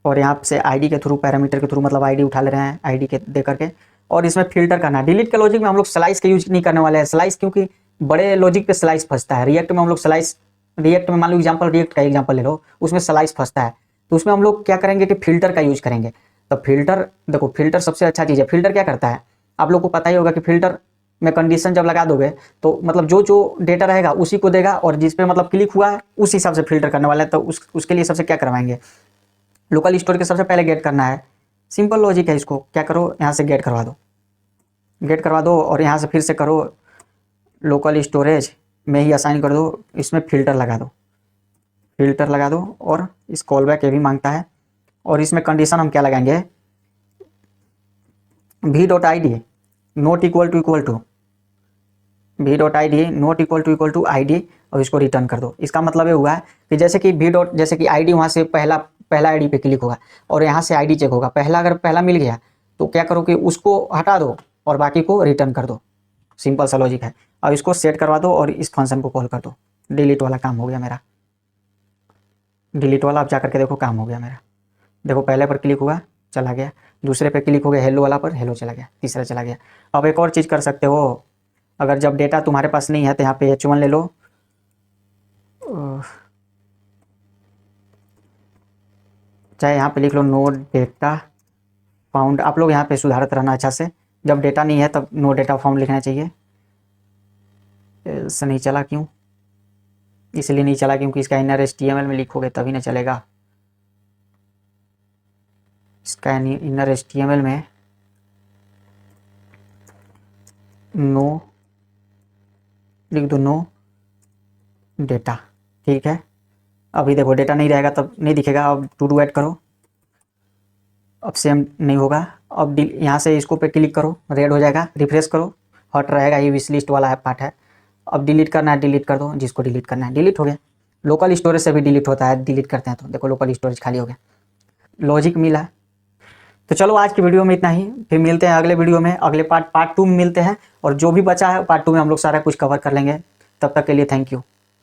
और यहाँ से आईडी के थ्रू, पैरामीटर के थ्रू, मतलब आईडी उठा ले रहे हैं, आईडी के दे करके, और इसमें फिल्टर करना है। डिलीट के लॉजिक में हम लोग स्लाइस का यूज नहीं करने वाले हैं, स्लाइस क्योंकि बड़े लॉजिक पे स्लाइस फंसता है, रिएक्ट में हम लोग स्लाइस रिएक्ट में मान लो एग्जाम्पल, रिएक्ट का एग्जाम्पल ले लो, उसमें स्लाइस फंसता है, तो उसमें हम लोग क्या करेंगे कि फिल्टर का यूज करेंगे। तो फिल्टर, देखो फिल्टर सबसे अच्छा चीज़ है। फिल्टर क्या करता है, आप लोग को पता ही होगा कि फिल्टर में कंडीशन जब लगा दोगे तो मतलब जो जो डेटा रहेगा उसी को देगा, और जिस पे मतलब क्लिक हुआ है उस हिसाब से फिल्टर करने वाला है। तो उसके लिए सबसे क्या करवाएंगे, लोकल स्टोरेज के सबसे पहले गेट करना है। सिंपल लॉजिक है, इसको क्या करो, यहाँ से गेट करवा दो, गेट करवा दो, और यहाँ से फिर से करो लोकल स्टोरेज में ही असाइन कर दो, इसमें फिल्टर लगा दो, फिल्टर लगा दो, और इस कॉल बैक ये भी मांगता है। और इसमें कंडीशन हम क्या लगाएंगे, v.id not equal to v.id not equal to id, और इसको रिटर्न कर दो। इसका मतलब ये हुआ है कि जैसे कि जैसे कि id वहाँ से पहला आईडी पे क्लिक होगा और यहाँ से आईडी चेक होगा, अगर पहला मिल गया तो क्या करो कि उसको हटा दो और बाकी को रिटर्न कर दो। सिंपल सा लॉजिक है। अब इसको सेट करवा दो और इस फंक्शन को कॉल कर दो। डिलीट वाला काम हो गया मेरा, डिलीट वाला, अब जा करके देखो काम हो गया मेरा। देखो पहले पर क्लिक हुआ चला गया, दूसरे पे क्लिक हो गया हेलो वाला पर, हेलो चला गया, तीसरा चला गया। अब एक और चीज़ कर सकते हो, अगर जब डेटा तुम्हारे पास नहीं है तो यहाँ पे h1 ले लो, चाहे यहाँ पे लिख लो नो डेटा फाउंड। आप लोग यहाँ पे सुधारत रहना अच्छा से, जब डेटा नहीं है तब नो डेटा फाउंड लिखना चाहिए। ऐसा नहीं चला क्यों, इसलिए नहीं चला क्योंकि इसका इनर HTML में लिखोगे तभी ना चलेगा। इसका इनर HTML में नो लिख दो, नो डेटा, ठीक है। अभी देखो डेटा नहीं रहेगा तब नहीं दिखेगा। अब टू डू ऐड करो, अब सेम नहीं होगा। अब यहाँ से इसको पे क्लिक करो, रेड हो जाएगा, रिफ्रेश करो, हट रहेगा, ये विश लिस्ट वाला पार्ट है। अब डिलीट करना है, डिलीट कर दो, जिसको डिलीट करना है डिलीट हो गया। लोकल स्टोरेज से भी डिलीट होता है, डिलीट करते हैं तो देखो लोकल स्टोरेज खाली हो गया। लॉजिक मिला। तो चलो आज की वीडियो में इतना ही, फिर मिलते हैं अगले वीडियो में, अगले पार्ट 2 में मिलते हैं, और जो भी बचा है पार्ट 2 में हम लोग सारा कुछ कवर कर लेंगे। तब तक के लिए थैंक यू।